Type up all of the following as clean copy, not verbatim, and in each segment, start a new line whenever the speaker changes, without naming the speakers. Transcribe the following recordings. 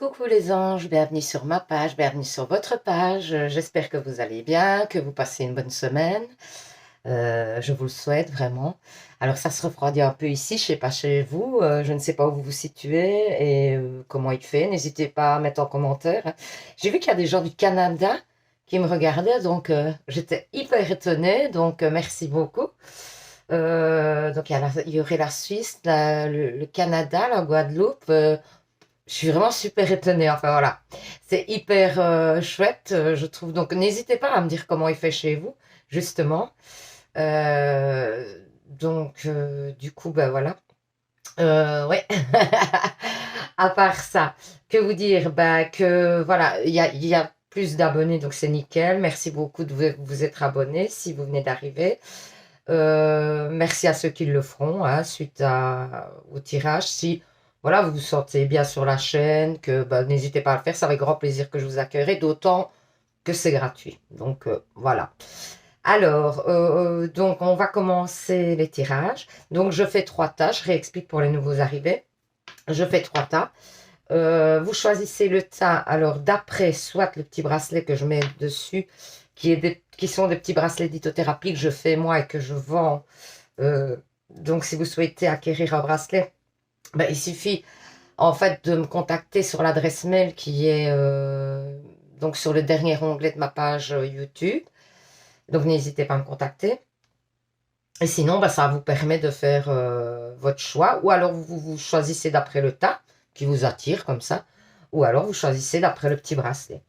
Coucou les anges, bienvenue sur ma page, bienvenue sur votre page. J'espère que vous allez bien, que vous passez une bonne semaine. Je vous le souhaite vraiment. Alors ça se refroidit un peu ici, je sais pas chez vous, je ne sais pas où vous vous situez et comment il fait. N'hésitez pas à mettre en commentaire. J'ai vu qu'il y a des gens du Canada qui me regardaient, donc j'étais hyper étonnée, donc merci beaucoup. Donc il y aurait la Suisse, le Canada, la Guadeloupe. Je suis vraiment super étonnée. Enfin voilà, c'est hyper chouette, je trouve. Donc n'hésitez pas à me dire comment il fait chez vous, justement. Du coup, ben voilà. Ouais. À part ça, que vous dire? Bah que voilà, il y a plus d'abonnés, donc c'est nickel. Merci beaucoup de vous être abonnés si vous venez d'arriver. Merci à ceux qui le feront hein, au tirage. Si voilà, vous vous sentez bien sur la chaîne, que bah, n'hésitez pas à le faire. C'est avec grand plaisir que je vous accueillerai, d'autant que c'est gratuit. Donc voilà. Alors, donc on va commencer les tirages. Donc je fais 3 tas. Je réexplique pour les nouveaux arrivés. Je fais 3 tas. Vous choisissez le tas. Alors d'après, soit le petit bracelet que je mets dessus, qui sont des petits bracelets d'hytothérapie que je fais moi et que je vends. Donc si vous souhaitez acquérir un bracelet, ben, il suffit en fait de me contacter sur l'adresse mail qui est donc sur le dernier onglet de ma page YouTube. Donc n'hésitez pas à me contacter. Et sinon, ben, ça vous permet de faire votre choix. Ou alors vous choisissez d'après le tas qui vous attire comme ça. Ou alors vous choisissez d'après le petit bracelet.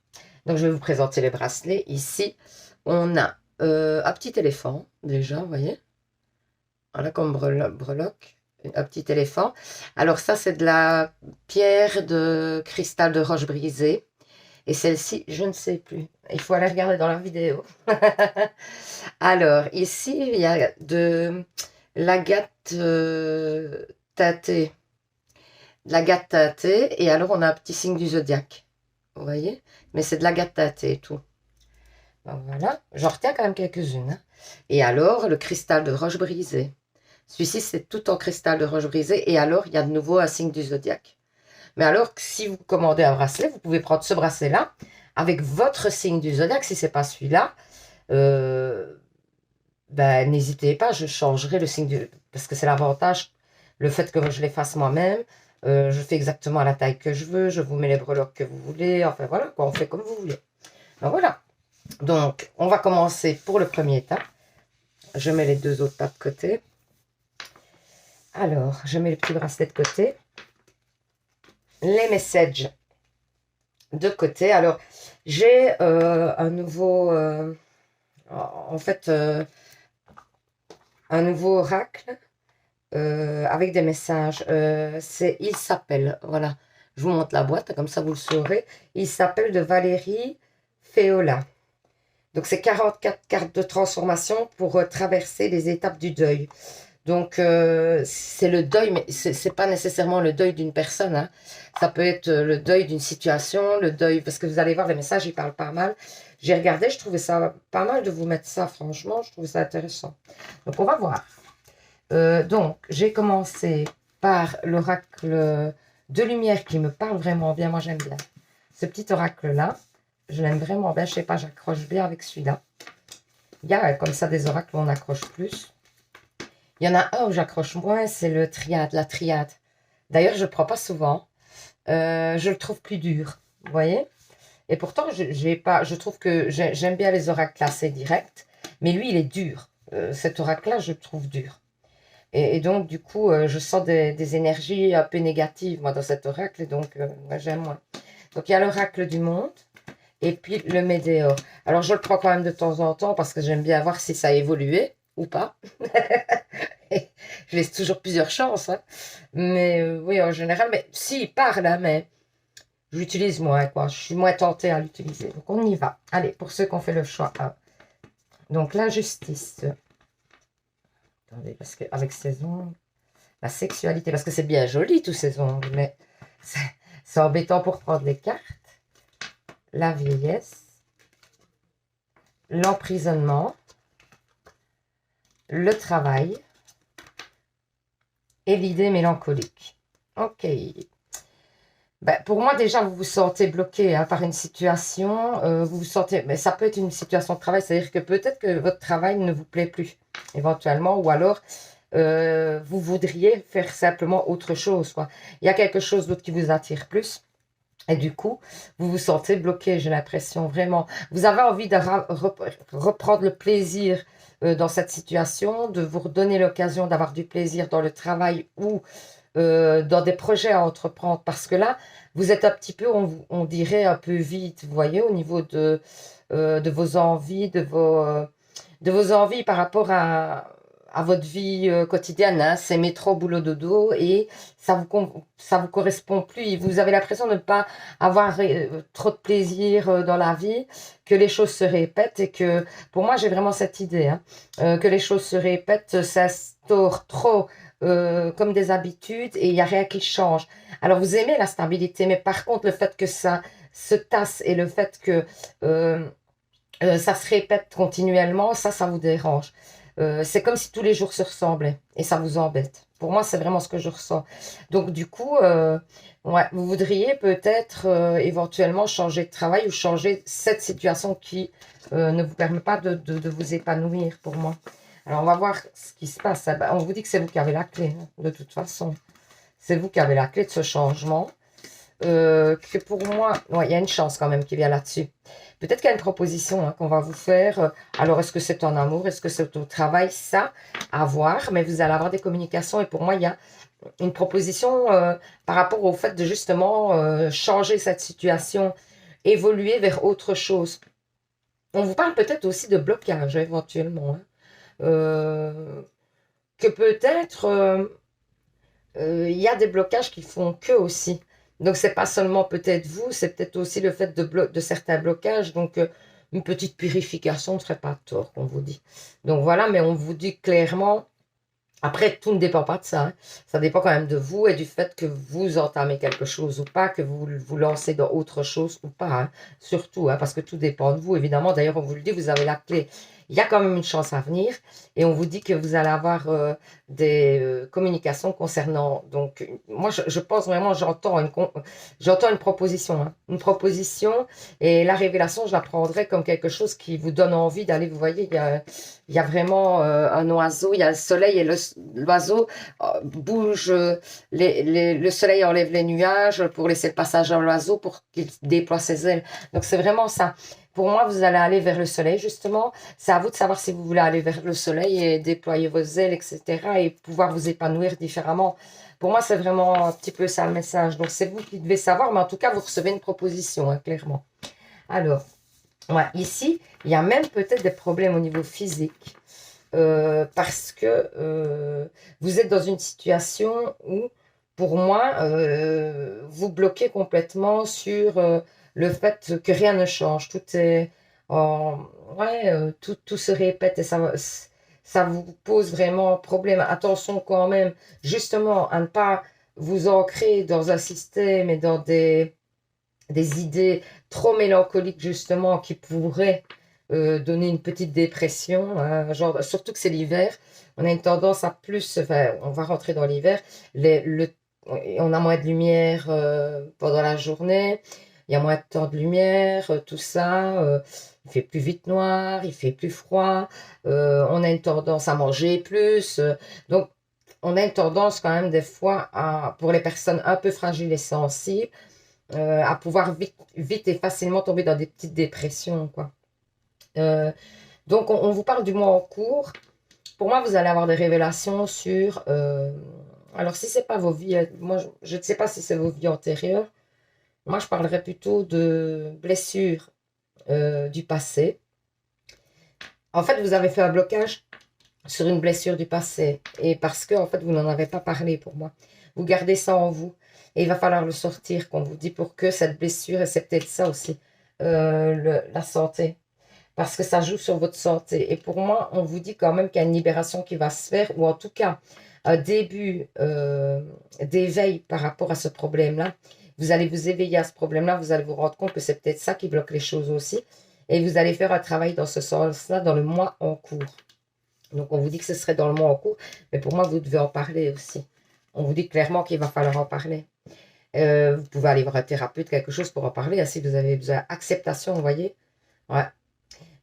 Donc je vais vous présenter les bracelets. Ici, on a un petit éléphant déjà, vous voyez. Voilà comme breloque. Un petit éléphant. Alors ça, c'est de la pierre de cristal de roche brisée. Et celle-ci, je ne sais plus. Il faut aller regarder dans la vidéo. Alors, ici, il y a de l'agate teintée. De l'agate teintée. Et alors, on a un petit signe du zodiaque. Vous voyez? Mais c'est de l'agate teintée et tout. Ben voilà. J'en retiens quand même quelques-unes. Hein. Et alors, le cristal de roche brisée. Celui-ci, c'est tout en cristal de roche brisée. Et alors, il y a de nouveau un signe du zodiaque. Mais alors, si vous commandez un bracelet, vous pouvez prendre ce bracelet-là avec votre signe du zodiaque. Si ce n'est pas celui-là, ben, n'hésitez pas, je changerai le signe du... Parce que c'est l'avantage, le fait que je les fasse moi-même. Je fais exactement la taille que je veux. Je vous mets les breloques que vous voulez. Enfin, voilà, quoi, on fait comme vous voulez. Ben, voilà. Donc, on va commencer pour le premier tas. Je mets les 2 autres tas de côté. Alors, je mets le petit bracelet de côté. Les messages de côté. Alors, j'ai un nouveau, en fait, un nouveau oracle avec des messages. C'est Il s'appelle, voilà. Je vous montre la boîte, comme ça vous le saurez. Il s'appelle de Valérie Féola. Donc, c'est 44 cartes de transformation pour traverser les étapes du deuil. Donc, c'est le deuil, mais c'est pas nécessairement le deuil d'une personne. Hein. Ça peut être le deuil d'une situation, le deuil... Parce que vous allez voir, les messages, ils parlent pas mal. J'ai regardé, je trouvais ça pas mal de vous mettre ça, franchement. Je trouvais ça intéressant. Donc, on va voir. Donc, j'ai commencé par l'oracle de lumière qui me parle vraiment bien. Moi, j'aime bien. Ce petit oracle-là, je l'aime vraiment bien. Je sais pas, j'accroche bien avec celui-là. Il y a comme ça des oracles où on accroche plus. Il y en a un où j'accroche moins, c'est le triade, la triade. D'ailleurs, je ne le prends pas souvent. Je le trouve plus dur, vous voyez. Et pourtant, je trouve que j'aime bien les oracles classés directs, mais lui, il est dur. Cet oracle-là, je le trouve dur. Et donc, du coup, je sens des énergies un peu négatives, moi, dans cet oracle, et donc, moi, j'aime moins. Donc, il y a l'oracle du monde, et puis le météore. Alors, je le prends quand même de temps en temps, parce que j'aime bien voir si ça a évolué ou pas. Je laisse toujours plusieurs chances. Hein. Mais oui, en général, mais si, il parle, hein, mais je l'utilise moins, quoi. Je suis moins tentée à l'utiliser. Donc, on y va. Allez, pour ceux qui ont fait le choix. Hein. Donc, la justice. Attendez, parce qu'avec ces ongles, la sexualité, parce que c'est bien joli, tous ces ongles, mais c'est embêtant pour prendre les cartes. La vieillesse. L'emprisonnement. Le travail. Et l'idée mélancolique. Ok. Ben, pour moi, déjà, vous vous sentez bloqué hein, par une situation. Vous vous sentez, mais ça peut être une situation de travail, c'est-à-dire que peut-être que votre travail ne vous plaît plus, éventuellement, ou alors vous voudriez faire simplement autre chose, quoi. Il y a quelque chose d'autre qui vous attire plus. Et du coup, vous vous sentez bloqué, j'ai l'impression, vraiment. Vous avez envie de reprendre le plaisir dans cette situation, de vous redonner l'occasion d'avoir du plaisir dans le travail ou dans des projets à entreprendre. Parce que là, vous êtes un petit peu, on dirait, un peu vite, vous voyez, au niveau de vos envies, de vos envies par rapport à votre vie quotidienne. Hein. C'est métro, boulot, dodo et ça vous correspond plus. Vous avez l'impression de ne pas avoir trop de plaisir dans la vie, que les choses se répètent et que, pour moi, j'ai vraiment cette idée, hein, que les choses se répètent, s'instaurent trop comme des habitudes et il n'y a rien qui change. Alors, vous aimez la stabilité, mais par contre, le fait que ça se tasse et le fait que ça se répète continuellement, ça vous dérange. C'est comme si tous les jours se ressemblaient et ça vous embête. Pour moi, c'est vraiment ce que je ressens. Donc, du coup, ouais, vous voudriez peut-être éventuellement changer de travail ou changer cette situation qui ne vous permet pas de vous épanouir pour moi. Alors, on va voir ce qui se passe. Ah ben, on vous dit que c'est vous qui avez la clé, hein, de toute façon. C'est vous qui avez la clé de ce changement. Que pour moi, ouais, il y a une chance quand même qui vient là-dessus. Peut-être qu'il y a une proposition hein, qu'on va vous faire. Alors, est-ce que c'est en amour? Est-ce que c'est au travail? Ça, à voir. Mais vous allez avoir des communications. Et pour moi, il y a une proposition par rapport au fait de justement changer cette situation, évoluer vers autre chose. On vous parle peut-être aussi de blocage, éventuellement. Hein. Que peut-être il y a des blocages qui font que aussi. Donc, c'est pas seulement peut-être vous, c'est peut-être aussi le fait de certains blocages. Donc, une petite purification ne ferait pas tort, qu'on vous dit. Donc, voilà, mais on vous dit clairement, après, tout ne dépend pas de ça. Hein. Ça dépend quand même de vous et du fait que vous entamez quelque chose ou pas, que vous vous lancez dans autre chose ou pas. Hein. Surtout, hein, parce que tout dépend de vous, évidemment. D'ailleurs, on vous le dit, vous avez la clé. Il y a quand même une chance à venir et on vous dit que vous allez avoir des communications concernant. Donc, moi, je pense vraiment, j'entends une proposition. Hein. Une proposition et la révélation, je la prendrais comme quelque chose qui vous donne envie d'aller, vous voyez, il y a vraiment un oiseau, il y a le soleil et l'oiseau bouge, le soleil enlève les nuages pour laisser le passage à l'oiseau pour qu'il déploie ses ailes. Donc c'est vraiment ça. Pour moi, vous allez aller vers le soleil, justement. C'est à vous de savoir si vous voulez aller vers le soleil et déployer vos ailes, etc. et pouvoir vous épanouir différemment. Pour moi, c'est vraiment un petit peu ça le message. Donc c'est vous qui devez savoir, mais en tout cas, vous recevez une proposition, hein, clairement. Alors, ouais, ici, il y a même peut-être des problèmes au niveau physique parce que vous êtes dans une situation où, pour moi, vous bloquez complètement sur le fait que rien ne change. Tout est ouais, tout se répète et ça vous pose vraiment problème. Attention quand même, justement, à ne pas vous ancrer dans un système et dans des idées trop mélancoliques justement qui pourraient donner une petite dépression, hein, genre, surtout que c'est l'hiver, on a une tendance à plus, enfin, on va rentrer dans l'hiver, on a moins de lumière pendant la journée, il y a moins de temps de lumière, tout ça, il fait plus vite noir, il fait plus froid, on a une tendance à manger plus, donc on a une tendance quand même des fois pour les personnes un peu fragiles et sensibles, à pouvoir vite et facilement tomber dans des petites dépressions, quoi. Euh, donc, on vous parle du mois en cours. Pour moi, vous allez avoir des révélations sur... alors, si c'est pas vos vies... Moi, je ne sais pas si c'est vos vies antérieures. Moi, je parlerais plutôt de blessures du passé. En fait, vous avez fait un blocage sur une blessure du passé. Et parce que, en fait, vous n'en avez pas parlé pour moi. Vous gardez ça en vous. Et il va falloir le sortir, qu'on vous dit, pour que cette blessure, et c'est peut-être ça aussi, la santé. Parce que ça joue sur votre santé. Et pour moi, on vous dit quand même qu'il y a une libération qui va se faire, ou en tout cas, un début d'éveil par rapport à ce problème-là. Vous allez vous éveiller à ce problème-là, vous allez vous rendre compte que c'est peut-être ça qui bloque les choses aussi. Et vous allez faire un travail dans ce sens-là dans le mois en cours. Donc, on vous dit que ce serait dans le mois en cours, mais pour moi, vous devez en parler aussi. On vous dit clairement qu'il va falloir en parler. Vous pouvez aller voir un thérapeute, quelque chose pour en parler, hein, si vous avez besoin d'acceptation, vous voyez. Ouais.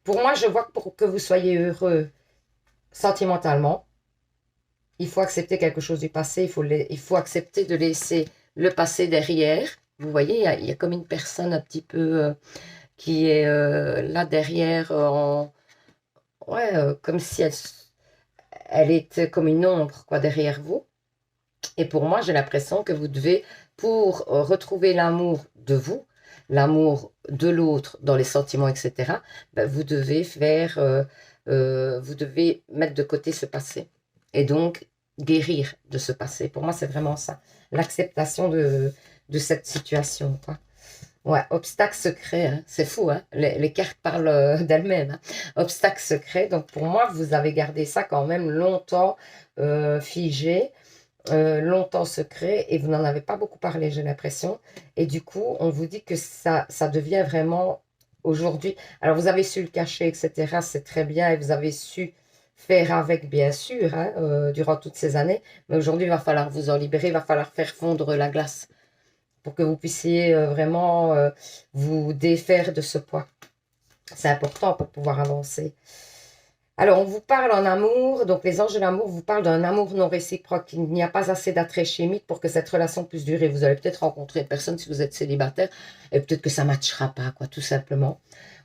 Pour moi, je vois que pour que vous soyez heureux sentimentalement, il faut accepter quelque chose du passé, il faut accepter de laisser le passé derrière. Vous voyez, il y a comme une personne un petit peu qui est là derrière, ouais, comme si elle était comme une ombre quoi, derrière vous. Et pour moi, j'ai l'impression que vous devez, pour retrouver l'amour de vous, l'amour de l'autre dans les sentiments, etc., ben, vous devez mettre de côté ce passé. Et donc, guérir de ce passé. Pour moi, c'est vraiment ça. L'acceptation de cette situation, quoi. Ouais, obstacle secret, hein. C'est fou, hein. Les cartes parlent d'elles-mêmes, hein. Obstacle secret, donc pour moi, vous avez gardé ça quand même longtemps figé, longtemps secret, et vous n'en avez pas beaucoup parlé, j'ai l'impression. Et du coup, on vous dit que ça devient vraiment aujourd'hui. Alors, vous avez su le cacher, etc. C'est très bien, et vous avez su faire avec, bien sûr, hein, durant toutes ces années. Mais aujourd'hui, il va falloir vous en libérer, il va falloir faire fondre la glace pour que vous puissiez vraiment vous défaire de ce poids. C'est important pour pouvoir avancer. Alors, on vous parle en amour, donc les anges de l'amour vous parlent d'un amour non réciproque. Il n'y a pas assez d'attrait chimique pour que cette relation puisse durer. Vous allez peut-être rencontrer une personne si vous êtes célibataire, et peut-être que ça ne matchera pas, quoi, tout simplement.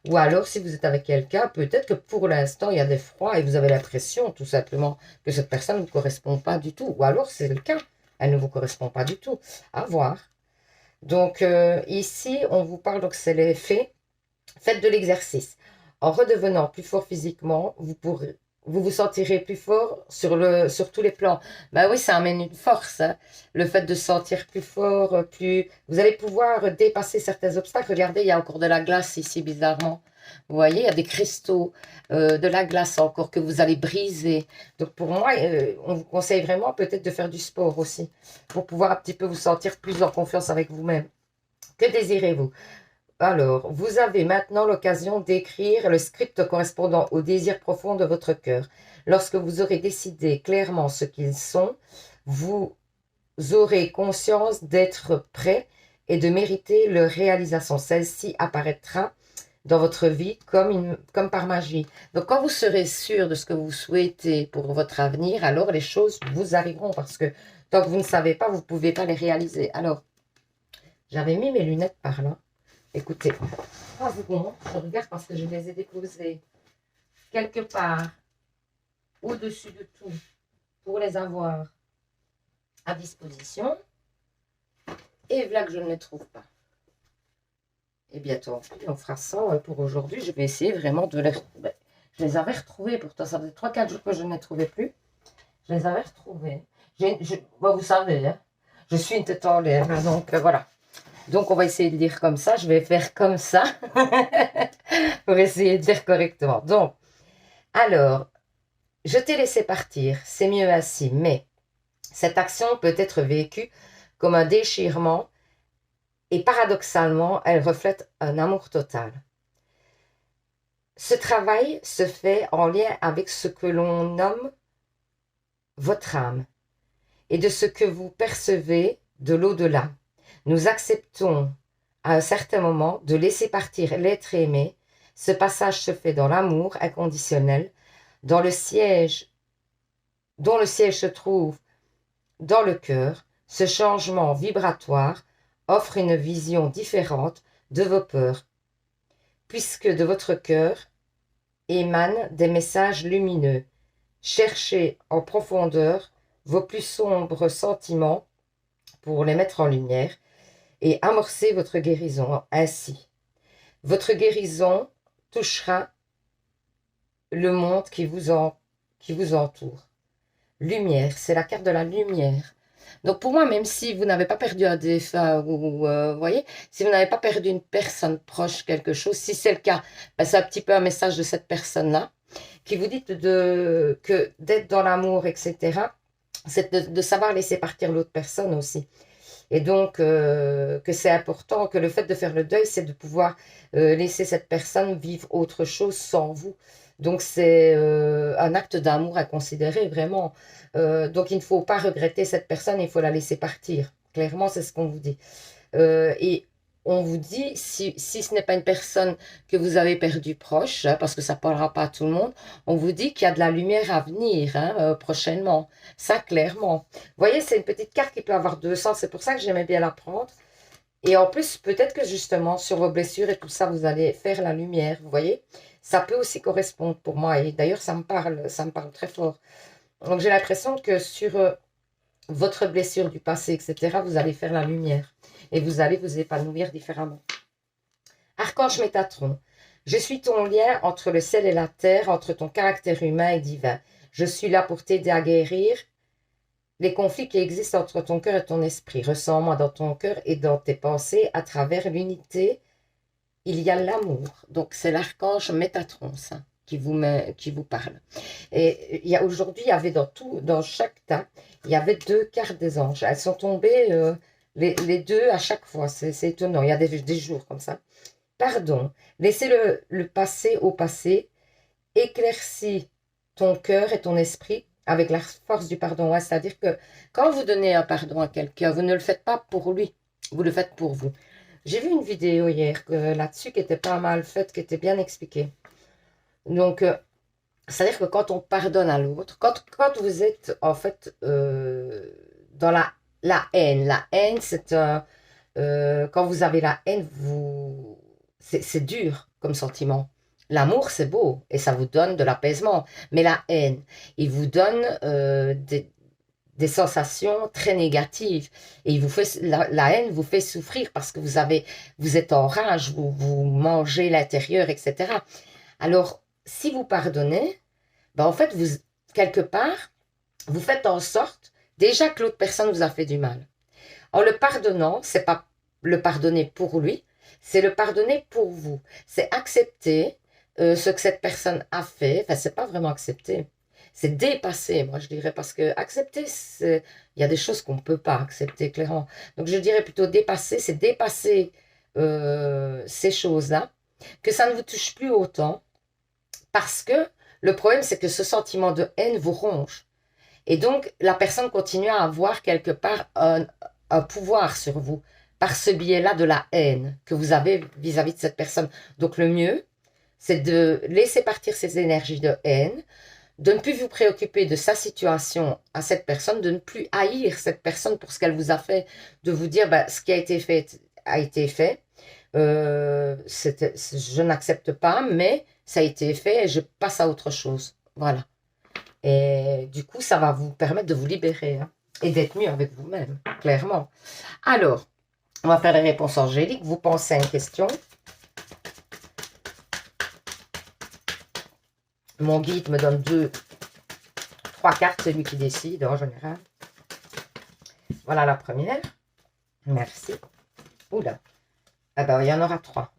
Ou alors, si vous êtes avec quelqu'un, peut-être que pour l'instant, il y a des froids et vous avez l'impression, tout simplement, que cette personne ne vous correspond pas du tout. Ou alors, c'est le cas, elle ne vous correspond pas du tout. À voir. Donc, ici, on vous parle, donc c'est les faits. Faites de l'exercice. En redevenant plus fort physiquement, vous vous sentirez plus fort sur tous les plans. Ben oui, ça amène une force, hein. Le fait de se sentir plus fort, vous allez pouvoir dépasser certains obstacles. Regardez, il y a encore de la glace ici, bizarrement. Vous voyez, il y a des cristaux, de la glace encore que vous allez briser. Donc pour moi, on vous conseille vraiment peut-être de faire du sport aussi, pour pouvoir un petit peu vous sentir plus en confiance avec vous-même. Que désirez-vous? Alors, vous avez maintenant l'occasion d'écrire le script correspondant aux désirs profonds de votre cœur. Lorsque vous aurez décidé clairement ce qu'ils sont, vous aurez conscience d'être prêt et de mériter leur réalisation. Celle-ci apparaîtra dans votre vie comme par magie. Donc, quand vous serez sûr de ce que vous souhaitez pour votre avenir, alors les choses vous arriveront parce que tant que vous ne savez pas, vous ne pouvez pas les réaliser. Alors, j'avais mis mes lunettes par là. Écoutez, 3 secondes, je regarde parce que je les ai déposées quelque part au-dessus de tout pour les avoir à disposition. Et voilà que je ne les trouve pas. Et bientôt, on fera ça pour aujourd'hui. Je vais essayer vraiment de les retrouver. Je les avais retrouvés, pourtant ça faisait 3-4 jours que je ne les trouvais plus. Je les avais retrouvés. Bon, vous savez, hein, je suis une tête en l'air, hein, donc voilà. Donc, on va essayer de dire comme ça. Je vais faire comme ça pour essayer de dire correctement. Donc, alors, je t'ai laissé partir. C'est mieux ainsi. Mais cette action peut être vécue comme un déchirement et paradoxalement, elle reflète un amour total. Ce travail se fait en lien avec ce que l'on nomme votre âme et de ce que vous percevez de l'au-delà. Nous acceptons à un certain moment de laisser partir l'être aimé. Ce passage se fait dans l'amour inconditionnel, dont le siège se trouve dans le cœur. Ce changement vibratoire offre une vision différente de vos peurs, puisque de votre cœur émanent des messages lumineux. Cherchez en profondeur vos plus sombres sentiments pour les mettre en lumière et amorcer votre guérison ainsi. Votre guérison touchera le monde qui vous entoure. Lumière, c'est la carte de la lumière. Donc pour moi, même si vous n'avez pas perdu un défunt, ou voyez, si vous n'avez pas perdu une personne proche, quelque chose, si c'est le cas, ben c'est un petit peu un message de cette personne-là qui vous dit que d'être dans l'amour, etc., c'est de savoir laisser partir l'autre personne aussi. Et donc, que c'est important, que le fait de faire le deuil, c'est de pouvoir laisser cette personne vivre autre chose sans vous. Donc, c'est un acte d'amour à considérer, vraiment. Donc, il ne faut pas regretter cette personne, il faut la laisser partir. Clairement, c'est ce qu'on vous dit. Et on vous dit, si ce n'est pas une personne que vous avez perdue proche, hein, parce que ça ne parlera pas à tout le monde, on vous dit qu'il y a de la lumière à venir hein, prochainement. Ça, clairement. Vous voyez, c'est une petite carte qui peut avoir deux sens. C'est pour ça que j'aimais bien la prendre. Et en plus, peut-être que justement, sur vos blessures et tout ça, vous allez faire la lumière. Vous voyez, ça peut aussi correspondre pour moi. Et d'ailleurs, ça me parle très fort. Donc, j'ai l'impression que sur votre blessure du passé, etc., vous allez faire la lumière. Et vous allez vous épanouir différemment. Archange Métatron, je suis ton lien entre le ciel et la terre, entre ton caractère humain et divin. Je suis là pour t'aider à guérir les conflits qui existent entre ton cœur et ton esprit. Ressens-moi dans ton cœur et dans tes pensées à travers l'unité. Il y a l'amour. Donc, c'est l'archange Métatron, ça, qui vous parle. Et aujourd'hui, il y avait dans chaque tas, il y avait deux cartes des anges. Elles sont tombées, les deux à chaque fois. C'est étonnant. Il y a des jours comme ça. Pardon. Laissez le passé au passé. Éclaircis ton cœur et ton esprit avec la force du pardon. Ouais, c'est-à-dire que quand vous donnez un pardon à quelqu'un, vous ne le faites pas pour lui. Vous le faites pour vous. J'ai vu une vidéo hier là-dessus qui était pas mal faite, qui était bien expliquée. Donc, c'est-à-dire que quand on pardonne à l'autre, quand vous êtes en fait dans la haine, c'est quand vous avez la haine, c'est dur comme sentiment. L'amour, c'est beau et ça vous donne de l'apaisement. Mais la haine, il vous donne des sensations très négatives. Et il vous fait, la haine vous fait souffrir parce que vous êtes en rage, vous mangez l'intérieur, etc. Alors, si vous pardonnez, ben en fait, quelque part, vous faites en sorte déjà que l'autre personne vous a fait du mal. En le pardonnant, c'est pas le pardonner pour lui, c'est le pardonner pour vous. C'est accepter ce que cette personne a fait. Enfin, c'est pas vraiment accepter. C'est dépasser, moi je dirais, parce que accepter, il y a des choses qu'on ne peut pas accepter, clairement. Donc je dirais plutôt dépasser, c'est dépasser ces choses-là, que ça ne vous touche plus autant, parce que le problème, c'est que ce sentiment de haine vous ronge. Et donc, la personne continue à avoir quelque part un pouvoir sur vous, par ce biais-là de la haine que vous avez vis-à-vis de cette personne. Donc, le mieux, c'est de laisser partir ces énergies de haine, de ne plus vous préoccuper de sa situation à cette personne, de ne plus haïr cette personne pour ce qu'elle vous a fait, de vous dire bah, ce qui a été fait a été fait. Je n'accepte pas, mais ça a été fait et je passe à autre chose. Voilà. Et du coup, ça va vous permettre de vous libérer hein, et d'être mieux avec vous-même, clairement. Alors, on va faire les réponses angéliques. Vous pensez à une question. Mon guide me donne 3 cartes, c'est lui qui décide en général. Voilà la première. Merci. Oula. Ah ben, il y en aura 3.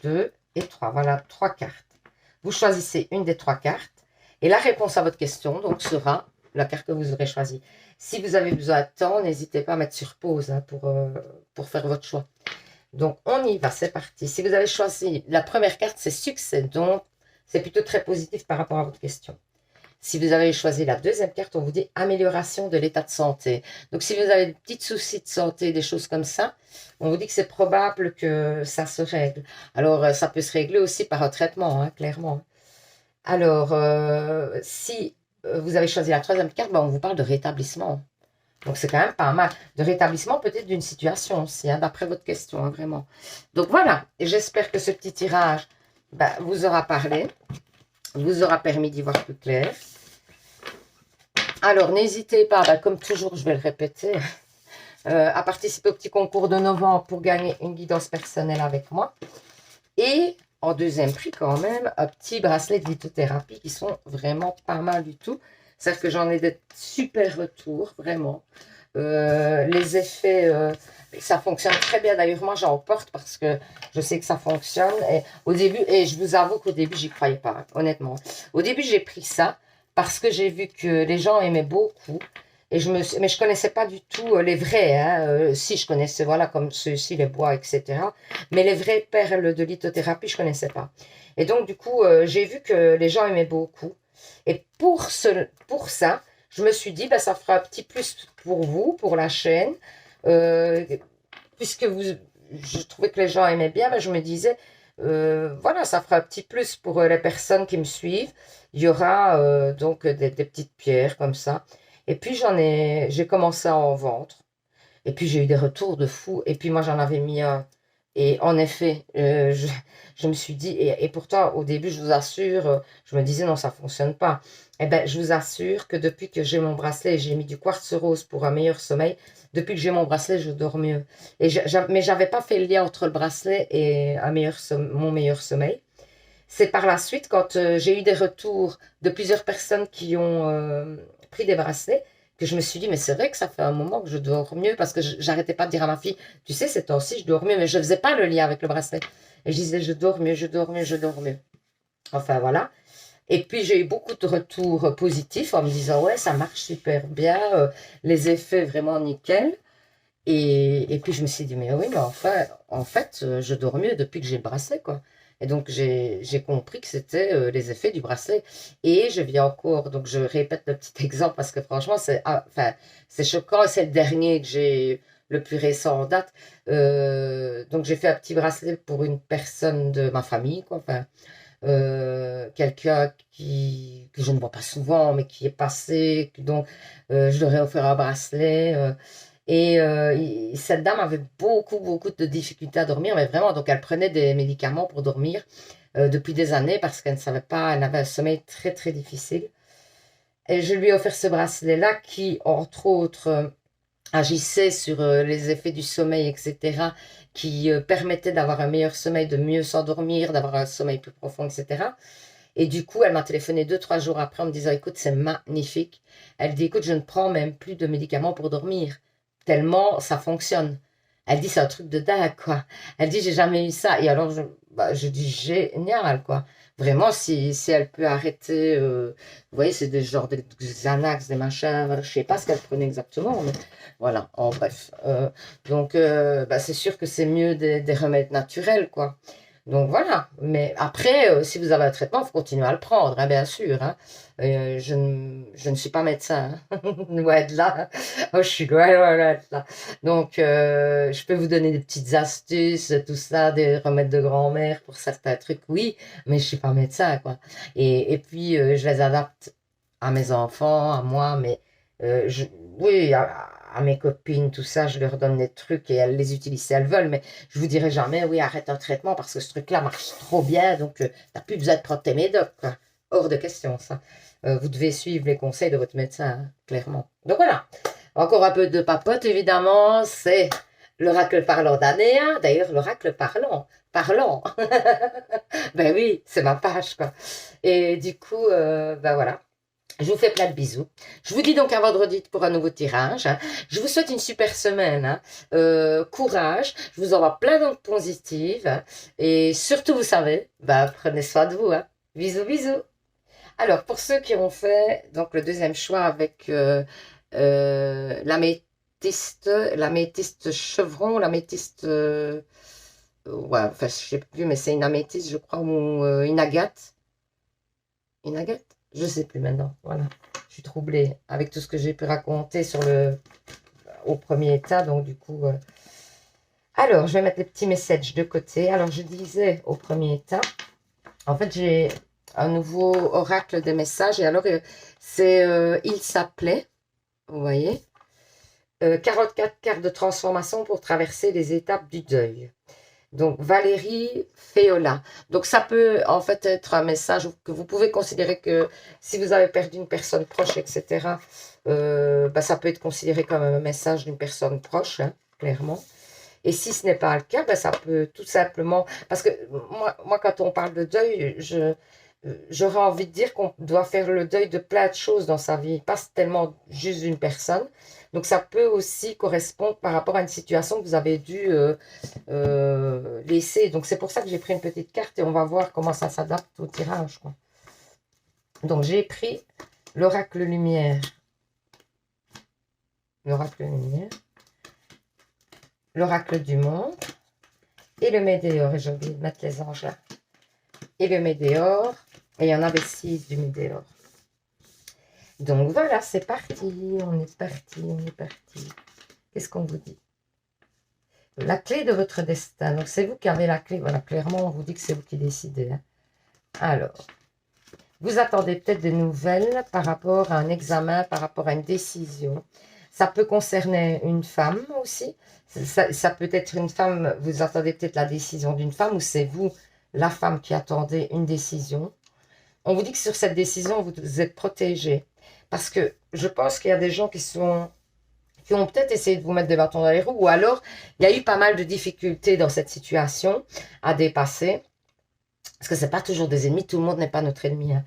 2 et 3. Voilà 3 cartes. Vous choisissez une des 3 cartes. Et la réponse à votre question, donc, sera la carte que vous aurez choisie. Si vous avez besoin de temps, n'hésitez pas à mettre sur pause hein, pour faire votre choix. Donc, on y va, c'est parti. Si vous avez choisi la première carte, c'est succès. Donc, c'est plutôt très positif par rapport à votre question. Si vous avez choisi la deuxième carte, on vous dit amélioration de l'état de santé. Donc, si vous avez des petits soucis de santé, des choses comme ça, on vous dit que c'est probable que ça se règle. Alors, ça peut se régler aussi par un traitement, hein, clairement. Alors, si vous avez choisi la troisième carte, ben, on vous parle de rétablissement. Donc, c'est quand même pas mal. De rétablissement peut-être d'une situation aussi, hein, d'après votre question, hein, vraiment. Donc, voilà. Et j'espère que ce petit tirage ben, vous aura parlé, vous aura permis d'y voir plus clair. Alors, n'hésitez pas, ben, comme toujours, je vais le répéter, à participer au petit concours de novembre pour gagner une guidance personnelle avec moi. Et en deuxième prix, quand même, un petit bracelet de lithothérapie qui sont vraiment pas mal du tout. C'est-à-dire que j'en ai des super retours, vraiment. Les effets, ça fonctionne très bien. D'ailleurs, moi, j'en porte parce que je sais que ça fonctionne. Et au début, et je vous avoue qu'au début, j'y croyais pas, honnêtement. Au début, j'ai pris ça parce que j'ai vu que les gens aimaient beaucoup. Mais je connaissais pas du tout les vrais. Hein, si, je connaissais, voilà, comme ceux-ci, les bois, etc. Mais les vraies perles de lithothérapie, je connaissais pas. Et donc, du coup, j'ai vu que les gens aimaient beaucoup. Et pour ça, je me suis dit, bah, ça fera un petit plus pour vous, pour la chaîne. Euh, puisque je trouvais que les gens aimaient bien, ben je me disais, voilà, ça fera un petit plus pour les personnes qui me suivent. Il y aura donc des petites pierres comme ça. Et puis j'ai commencé à en vendre. Et puis j'ai eu des retours de fou. Et puis moi j'en avais mis un. Et en effet, je me suis dit, et pourtant au début je vous assure, je me disais non, ça fonctionne pas. Eh ben je vous assure que depuis que j'ai mon bracelet, j'ai mis du quartz rose pour un meilleur sommeil. Depuis que j'ai mon bracelet, je dors mieux. Mais j'avais pas fait le lien entre le bracelet et mon meilleur sommeil. C'est par la suite, quand j'ai eu des retours de plusieurs personnes qui ont pris des bracelets, que je me suis dit, mais c'est vrai que ça fait un moment que je dors mieux, parce que j'arrêtais pas de dire à ma fille, tu sais, ces temps-ci, je dors mieux, mais je faisais pas le lien avec le bracelet. Et je disais, je dors mieux, je dors mieux, je dors mieux. Enfin, voilà. Et puis, j'ai eu beaucoup de retours positifs en me disant, ouais, ça marche super bien, les effets vraiment nickel. Et puis je me suis dit, mais oui, mais enfin, en fait, je dors mieux depuis que j'ai le bracelet, quoi. Et donc j'ai compris que c'était les effets du bracelet. Et je viens encore, donc je répète le petit exemple parce que franchement, enfin, c'est choquant. C'est le dernier que j'ai, le plus récent en date. Donc j'ai fait un petit bracelet pour une personne de ma famille, quoi. Enfin, quelqu'un que je ne vois pas souvent, mais qui est passé, donc je leur ai offert un bracelet. Cette dame avait beaucoup, beaucoup de difficultés à dormir, mais vraiment, donc elle prenait des médicaments pour dormir depuis des années parce qu'elle ne savait pas, elle avait un sommeil très, très difficile. Et je lui ai offert ce bracelet-là qui, entre autres, agissait sur les effets du sommeil, etc., qui permettait d'avoir un meilleur sommeil, de mieux s'endormir, d'avoir un sommeil plus profond, etc. Et du coup, elle m'a téléphoné 2, 3 jours après en me disant, écoute, c'est magnifique. Elle dit, écoute, je ne prends même plus de médicaments pour dormir, tellement ça fonctionne. Elle dit, c'est un truc de dingue, quoi. Elle dit, j'ai jamais eu ça. Et alors, je dis, génial, quoi. Vraiment, si elle peut arrêter, vous voyez, c'est des genres de Xanax, des machins, voilà, je sais pas ce qu'elle prenait exactement, mais voilà, en bref. Donc, c'est sûr que c'est mieux des remèdes naturels, quoi. Donc voilà, mais après, si vous avez un traitement, il faut continuer à le prendre, hein, bien sûr. Hein. Je ne suis pas médecin, hein. Loin de là. Oh, je suis loin, loin, loin de là. Donc, je peux vous donner des petites astuces, tout ça, des remèdes de grand-mère pour certains trucs, oui, mais je suis pas médecin, quoi. Et puis, je les adapte à mes enfants, à moi, mais euh, je, oui, à mes copines, tout ça, je leur donne des trucs et elles les utilisent si elles veulent, mais je vous dirai jamais, oui, arrête un traitement parce que ce truc-là marche trop bien, donc t'as plus besoin de prendre tes médocs, quoi. Hors de question, ça. Vous devez suivre les conseils de votre médecin, hein, clairement. Donc voilà. Encore un peu de papote, évidemment. C'est l'oracle parlant d'Anéa. D'ailleurs, l'oracle parlant. Parlant. Ben oui, c'est ma page, quoi. Et du coup, ben voilà. Je vous fais plein de bisous. Je vous dis donc à vendredi pour un nouveau tirage. Hein. Je vous souhaite une super semaine. Hein. Courage. Je vous envoie plein d'ondes positives. Hein. Et surtout, vous savez, bah, prenez soin de vous. Hein. Bisous, bisous. Alors, pour ceux qui ont fait donc le deuxième choix avec l'améthyste chevron, l'améthyste, ouais, enfin, je sais plus, mais c'est une améthyste, je crois, ou une agate. Une agate? Je sais plus maintenant. Voilà. Je suis troublée avec tout ce que j'ai pu raconter au premier état. Donc, du coup. Alors, je vais mettre les petits messages de côté. Alors, je disais au premier état. En fait, j'ai un nouveau oracle des messages. Et alors, il s'appelait. Vous voyez. 44 cartes de transformation pour traverser les étapes du deuil. Donc, Valérie Féola. Donc, ça peut en fait être un message que vous pouvez considérer que si vous avez perdu une personne proche, etc., ça peut être considéré comme un message d'une personne proche, hein, clairement. Et si ce n'est pas le cas, ça peut tout simplement... Parce que moi quand on parle de deuil, j'aurais envie de dire qu'on doit faire le deuil de plein de choses dans sa vie, pas tellement juste d'une personne. Donc, ça peut aussi correspondre par rapport à une situation que vous avez dû laisser. Donc, c'est pour ça que j'ai pris une petite carte et on va voir comment ça s'adapte au tirage, quoi. Donc, j'ai pris l'oracle lumière. L'oracle lumière. L'oracle du monde. Et le météore. Et j'ai oublié de mettre les anges là. Et le météore. Et il y en avait 6 du météore. Donc, voilà, c'est parti. On est parti, on est parti. Qu'est-ce qu'on vous dit? La clé de votre destin. Donc, c'est vous qui avez la clé. Voilà, clairement, on vous dit que c'est vous qui décidez. Hein. Alors, vous attendez peut-être des nouvelles par rapport à un examen, par rapport à une décision. Ça peut concerner une femme aussi. Ça peut être une femme, vous attendez peut-être la décision d'une femme ou c'est vous, la femme, qui attendez une décision. On vous dit que sur cette décision, vous êtes protégé. Parce que je pense qu'il y a des gens qui ont peut-être essayé de vous mettre des bâtons dans les roues, ou alors il y a eu pas mal de difficultés dans cette situation à dépasser. Parce que c'est pas toujours des ennemis, tout le monde n'est pas notre ennemi. Hein.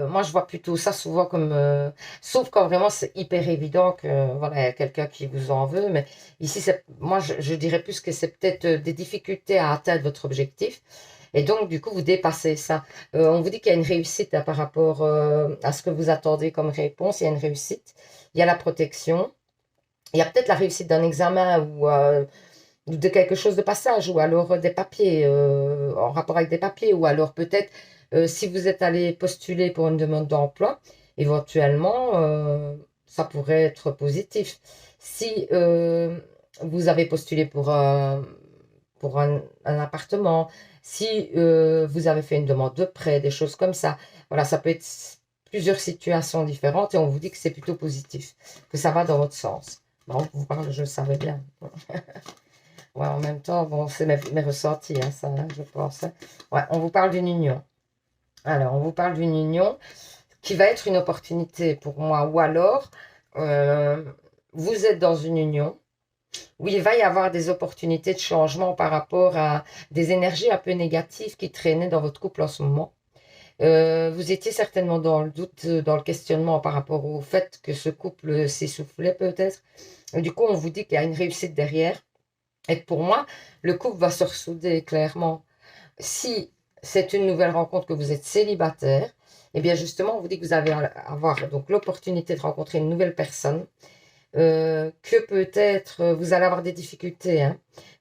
Moi, je vois plutôt ça souvent comme... sauf quand vraiment c'est hyper évident que voilà, il y a quelqu'un qui vous en veut. Mais ici, moi, je dirais plus que c'est peut-être des difficultés à atteindre votre objectif. Et donc, du coup, vous dépassez ça. On vous dit qu'il y a une réussite hein, par rapport à ce que vous attendez comme réponse. Il y a une réussite. Il y a la protection. Il y a peut-être la réussite d'un examen ou de quelque chose de passage, ou alors des papiers, en rapport avec des papiers, ou alors peut-être si vous êtes allé postuler pour une demande d'emploi, éventuellement, ça pourrait être positif. Si vous avez postulé pour un appartement, si vous avez fait une demande de prêt, des choses comme ça, voilà, ça peut être plusieurs situations différentes et on vous dit que c'est plutôt positif, que ça va dans votre sens. Bon, vous parle, je le savais bien. Ouais, en même temps, bon, c'est mes ressentis, hein, ça, hein, je pense. Hein. Ouais, on vous parle d'une union. Alors, on vous parle d'une union qui va être une opportunité pour moi. Ou alors, euh, vous êtes dans une union où il va y avoir des opportunités de changement par rapport à des énergies un peu négatives qui traînaient dans votre couple en ce moment. Vous étiez certainement dans le doute, dans le questionnement par rapport au fait que ce couple s'essoufflait peut-être. Du coup, on vous dit qu'il y a une réussite derrière. Et pour moi, le couple va se ressouder clairement. Si c'est une nouvelle rencontre que vous êtes célibataire, eh bien justement, on vous dit que vous allez avoir donc l'opportunité de rencontrer une nouvelle personne, que peut-être vous allez avoir des difficultés, hein,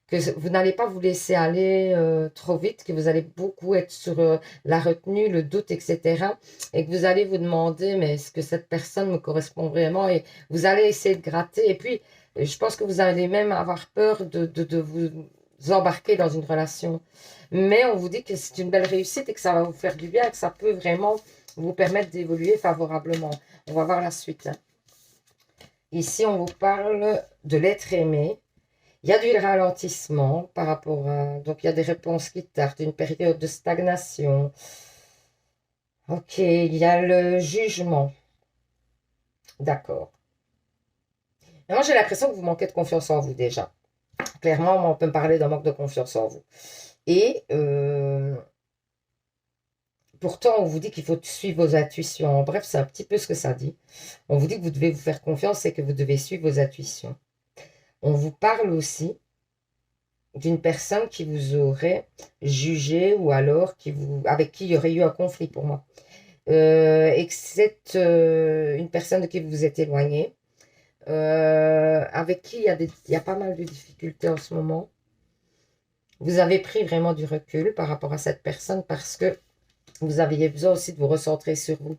que vous n'allez pas vous laisser aller trop vite, que vous allez beaucoup être sur la retenue, le doute, etc. Et que vous allez vous demander, mais est-ce que cette personne me correspond vraiment? Et vous allez essayer de gratter. Et puis, je pense que vous allez même avoir peur de vous embarquer dans une relation. Mais on vous dit que c'est une belle réussite et que ça va vous faire du bien et que ça peut vraiment vous permettre d'évoluer favorablement. On va voir la suite. Hein. Ici, on vous parle de l'être aimé. Il y a du ralentissement par rapport à... Donc, il y a des réponses qui tardent, une période de stagnation. Ok, il y a le jugement. D'accord. Moi, j'ai l'impression que vous manquez de confiance en vous déjà. Clairement, on peut me parler d'un manque de confiance en vous. Et pourtant, on vous dit qu'il faut suivre vos intuitions. Bref, c'est un petit peu ce que ça dit. On vous dit que vous devez vous faire confiance et que vous devez suivre vos intuitions. On vous parle aussi d'une personne qui vous aurait jugé ou alors avec qui il y aurait eu un conflit pour moi. Et que c'est une personne de qui vous vous êtes éloigné, avec qui il y a pas mal de difficultés en ce moment. Vous avez pris vraiment du recul par rapport à cette personne parce que vous aviez besoin aussi de vous recentrer sur vous.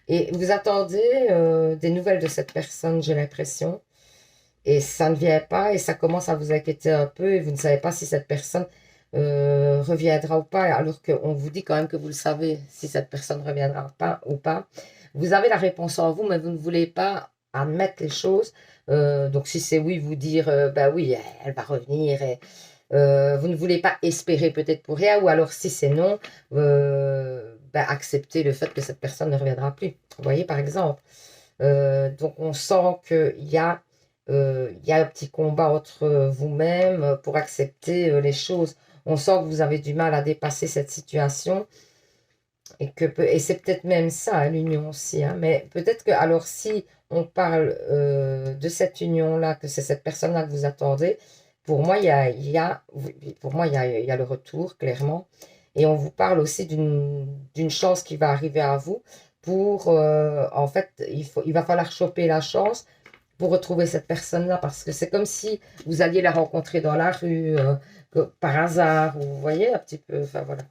Et vous attendez des nouvelles de cette personne, j'ai l'impression. Et ça ne vient pas et ça commence à vous inquiéter un peu et vous ne savez pas si cette personne reviendra ou pas, alors qu'on vous dit quand même que vous le savez si cette personne reviendra pas ou pas. Vous avez la réponse en vous, mais vous ne voulez pas admettre les choses. Donc si c'est oui, vous dire bah oui, elle va revenir. Et, vous ne voulez pas espérer peut-être pour rien, ou alors si c'est non, bah, accepter le fait que cette personne ne reviendra plus. Vous voyez par exemple. Donc on sent il y a un petit combat entre vous-même pour accepter les choses. On sent que vous avez du mal à dépasser cette situation et c'est peut-être même ça, hein, l'union aussi. Hein, mais peut-être que, alors si on parle de cette union-là, que c'est cette personne-là que vous attendez, pour moi, pour moi, il y a le retour, clairement. Et on vous parle aussi d'une chance qui va arriver à vous pour, en fait, il va falloir choper la chance pour retrouver cette personne-là, parce que c'est comme si vous alliez la rencontrer dans la rue, par hasard, ou vous voyez un petit peu, enfin voilà.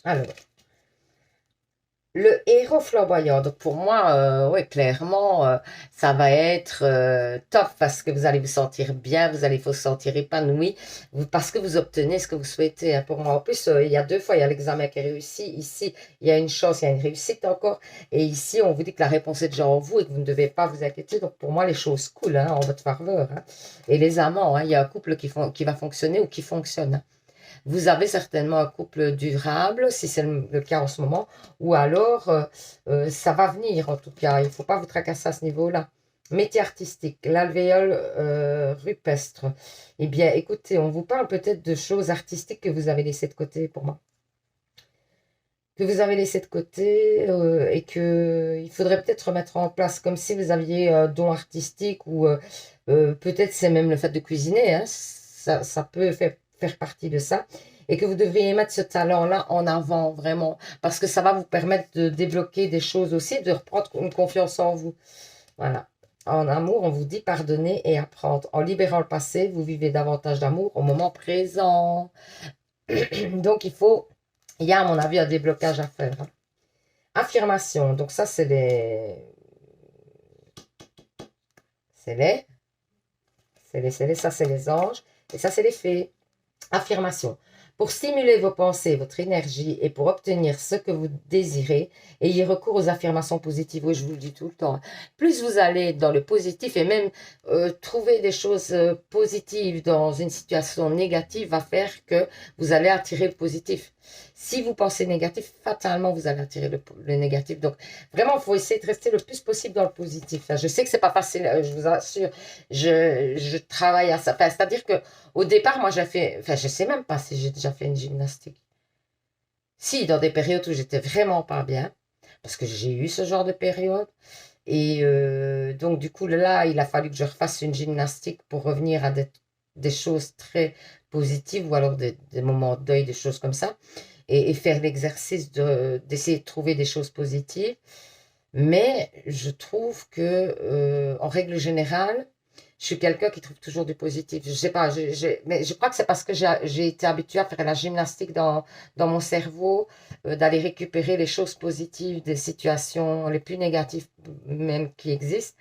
Alors, Le héros flamboyant, donc pour moi, ouais, clairement, ça va être top parce que vous allez vous sentir bien, vous allez vous sentir épanoui, parce que vous obtenez ce que vous souhaitez, hein. Pour moi, en plus, il y a 2 fois, il y a l'examen qui est réussi. Ici, il y a une chance, il y a une réussite encore. Et ici, on vous dit que la réponse est déjà en vous et que vous ne devez pas vous inquiéter. Donc pour moi, les choses coulent, hein, en votre faveur, hein. Et les amants, hein, il y a un couple qui va fonctionner ou qui fonctionne, hein. Vous avez certainement un couple durable, si c'est le cas en ce moment, ou alors ça va venir en tout cas. Il ne faut pas vous tracasser à ce niveau-là. Métier artistique, l'alvéole rupestre. Eh bien, écoutez, on vous parle peut-être de choses artistiques que vous avez laissées de côté pour moi. Que vous avez laissé de côté et que il faudrait peut-être remettre en place, comme si vous aviez un don artistique ou peut-être c'est même le fait de cuisiner, hein, ça peut faire partie de ça et que vous devriez mettre ce talent-là en avant vraiment parce que ça va vous permettre de débloquer des choses aussi, de reprendre une confiance en vous. Voilà. En amour, on vous dit pardonner et apprendre. En libérant le passé, vous vivez davantage d'amour au moment présent. Donc il y a à mon avis un déblocage à faire, hein. Affirmation, donc ça ça c'est les anges, et ça c'est les fées. Affirmation. Pour stimuler vos pensées, votre énergie et pour obtenir ce que vous désirez, ayez recours aux affirmations positives. Oui, je vous le dis tout le temps, hein. Plus vous allez dans le positif et même trouver des choses positives dans une situation négative va faire que vous allez attirer le positif. Si vous pensez négatif, fatalement, vous allez attirer le négatif. Donc, vraiment, il faut essayer de rester le plus possible dans le positif. Je sais que c'est pas facile, je vous assure. Je travaille à ça. Enfin, c'est-à-dire que au départ, moi, je sais même pas si j'ai déjà fait une gymnastique. Si, dans des périodes où j'étais vraiment pas bien, parce que j'ai eu ce genre de période. Et donc, du coup, là, il a fallu que je refasse une gymnastique pour revenir à des choses très positives ou alors des moments de deuil, des choses comme ça. Et faire l'exercice d'essayer de trouver des choses positives. Mais je trouve que, en règle générale, je suis quelqu'un qui trouve toujours du positif. Je sais pas, mais je crois que c'est parce que j'ai été habituée à faire la gymnastique dans mon cerveau, d'aller récupérer les choses positives des situations les plus négatives même qui existent.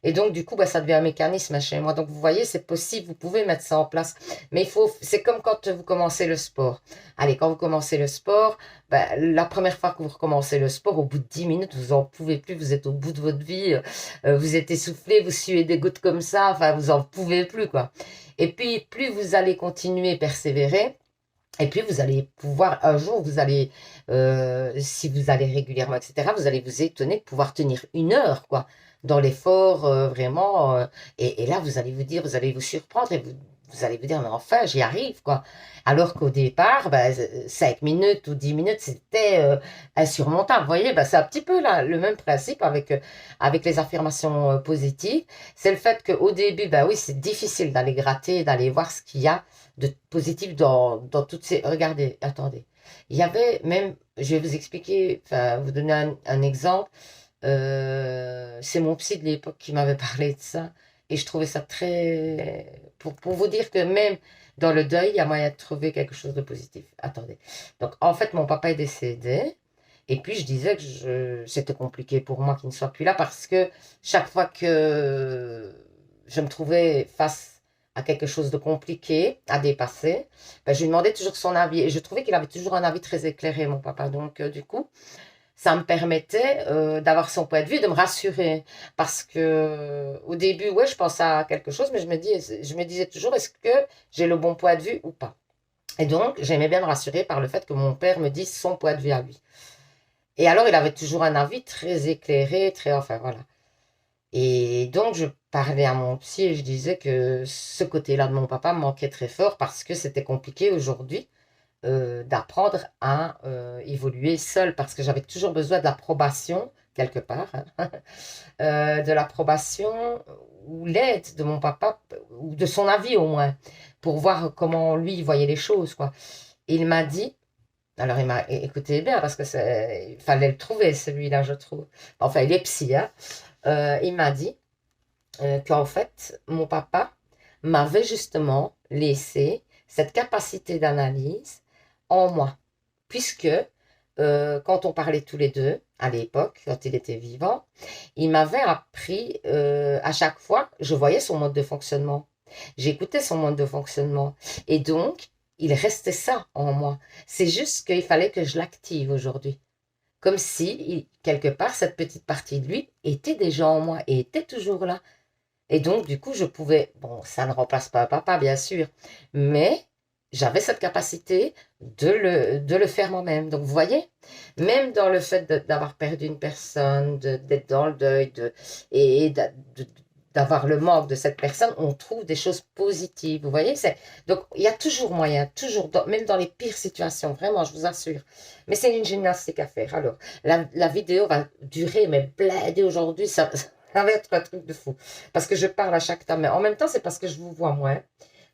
Et donc, du coup, bah, ça devient un mécanisme chez moi. Donc, vous voyez, c'est possible, vous pouvez mettre ça en place. Mais c'est comme quand vous commencez le sport. Allez, quand vous commencez le sport, bah, la première fois que vous recommencez le sport, au bout de 10 minutes, vous en pouvez plus, vous êtes au bout de votre vie, vous êtes essoufflé, vous suez des gouttes comme ça, enfin, vous en pouvez plus, quoi. Et puis, plus vous allez continuer, persévérer, et puis vous allez pouvoir, un jour, si vous allez régulièrement, etc., vous allez vous étonner de pouvoir tenir 1 heure, quoi, dans l'effort, vraiment. Et là, vous allez vous dire, vous allez vous surprendre et vous allez vous dire, mais enfin, j'y arrive, quoi. Alors qu'au départ, 5 minutes ou 10 minutes, c'était insurmontable. Vous voyez, c'est un petit peu là, le même principe avec les affirmations positives. C'est le fait qu'au début, oui, c'est difficile d'aller gratter, d'aller voir ce qu'il y a de positif dans toutes ces... Regardez, attendez. Il y avait même, je vais vous expliquer, enfin, vous donner un exemple. C'est mon psy de l'époque qui m'avait parlé de ça. Et je trouvais ça très... Pour vous dire que même dans le deuil, il y a moyen de trouver quelque chose de positif. Attendez. Donc, en fait, mon papa est décédé. Et puis, je disais que c'était compliqué pour moi qu'il ne soit plus là parce que chaque fois que je me trouvais face à quelque chose de compliqué à dépasser, je lui demandais toujours son avis. Et je trouvais qu'il avait toujours un avis très éclairé, mon papa. Donc, du coup, ça me permettait d'avoir son point de vue, de me rassurer. Parce que au début, ouais, je pensais à quelque chose, mais je me disais toujours, est-ce que j'ai le bon point de vue ou pas? Et donc, j'aimais bien me rassurer par le fait que mon père me dise son point de vue à lui. Et alors, il avait toujours un avis très éclairé, très... Enfin, voilà. Et donc, je parlais à mon psy et je disais que ce côté-là de mon papa me manquait très fort parce que c'était compliqué aujourd'hui d'apprendre à évoluer seul parce que j'avais toujours besoin de l'approbation, quelque part, hein, de l'approbation ou l'aide de mon papa, ou de son avis au moins, pour voir comment lui il voyait les choses, quoi. Et il m'a dit, alors il m'a écouté bien parce que il fallait le trouver celui-là, je trouve. Enfin, il est psy, hein. Il m'a dit qu'en fait, mon papa m'avait justement laissé cette capacité d'analyse en moi, puisque quand on parlait tous les deux, à l'époque, quand il était vivant, il m'avait appris, à chaque fois, je voyais son mode de fonctionnement. J'écoutais son mode de fonctionnement. Et donc, il restait ça en moi. C'est juste qu'il fallait que je l'active aujourd'hui. Comme si, quelque part, cette petite partie de lui était déjà en moi et était toujours là. Et donc, du coup, je pouvais, bon, ça ne remplace pas papa, bien sûr, mais j'avais cette capacité de le faire moi-même. Donc, vous voyez, même dans le fait d'avoir perdu une personne, d'être dans le deuil, et d'avoir le manque de cette personne, on trouve des choses positives. Vous voyez, donc il y a toujours moyen, toujours, même dans les pires situations, vraiment, je vous assure. Mais c'est une gymnastique à faire. Alors, la vidéo va durer, mais blindée aujourd'hui, ça va être un truc de fou. Parce que je parle à chaque temps. Mais en même temps, c'est parce que je vous vois moins.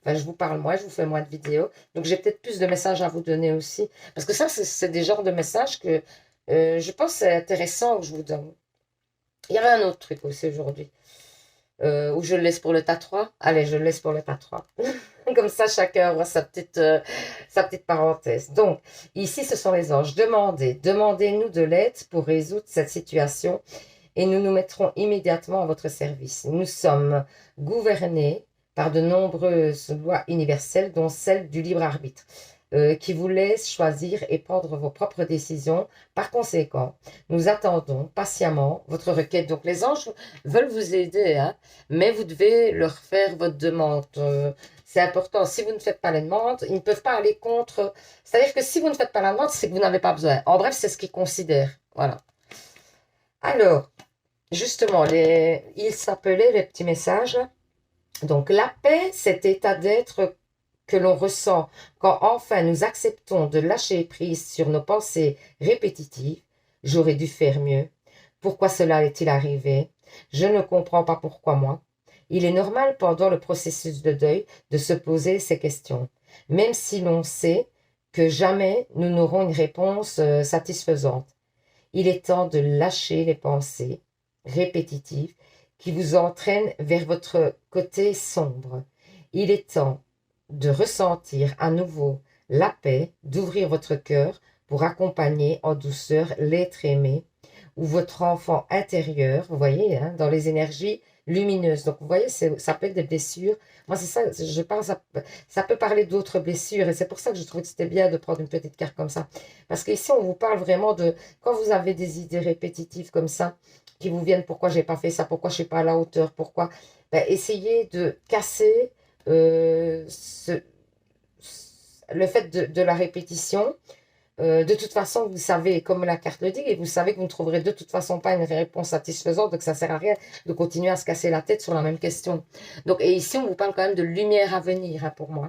Enfin, je vous parle moins, je vous fais moins de vidéos. Donc, j'ai peut-être plus de messages à vous donner aussi. Parce que ça, c'est des genres de messages que je pense c'est intéressant que je vous donne. Il y avait un autre truc aussi aujourd'hui. Où je le laisse pour le tas 3. Allez, je le laisse pour le tas 3. Comme ça, chacun aura sa petite parenthèse. Donc, ici, ce sont les anges. Demandez-nous de l'aide pour résoudre cette situation et nous nous mettrons immédiatement à votre service. Nous sommes gouvernés par de nombreuses lois universelles, dont celle du libre arbitre, qui vous laisse choisir et prendre vos propres décisions. Par conséquent, nous attendons patiemment votre requête. Donc, les anges veulent vous aider, hein, mais vous devez leur faire votre demande. C'est important. Si vous ne faites pas les demandes, ils ne peuvent pas aller contre. C'est-à-dire que si vous ne faites pas la demande, c'est que vous n'avez pas besoin. En bref, c'est ce qu'ils considèrent. Voilà. Alors, justement, il s'appelait les petits messages. Donc, la paix, cet état d'être que l'on ressent quand enfin nous acceptons de lâcher prise sur nos pensées répétitives. J'aurais dû faire mieux. Pourquoi cela est-il arrivé? Je ne comprends pas pourquoi moi. Il est normal pendant le processus de deuil de se poser ces questions, même si l'on sait que jamais nous n'aurons une réponse satisfaisante. Il est temps de lâcher les pensées répétitives qui vous entraînent vers votre côté sombre. Il est temps de ressentir à nouveau la paix, d'ouvrir votre cœur pour accompagner en douceur l'être aimé ou votre enfant intérieur, vous voyez, hein, dans les énergies lumineuses. Donc, vous voyez, ça peut être des blessures. Moi, c'est ça, je parle, ça peut parler d'autres blessures. Et c'est pour ça que je trouvais que c'était bien de prendre une petite carte comme ça. Parce qu'ici, on vous parle vraiment de, quand vous avez des idées répétitives comme ça, qui vous viennent, pourquoi j'ai pas fait ça, pourquoi je suis pas à la hauteur, pourquoi, ben, essayez de casser le fait de la répétition. De toute façon, vous savez, comme la carte le dit, et vous savez que vous ne trouverez de toute façon pas une réponse satisfaisante, donc ça ne sert à rien de continuer à se casser la tête sur la même question. Donc, et ici, on vous parle quand même de lumière à venir, hein, pour moi.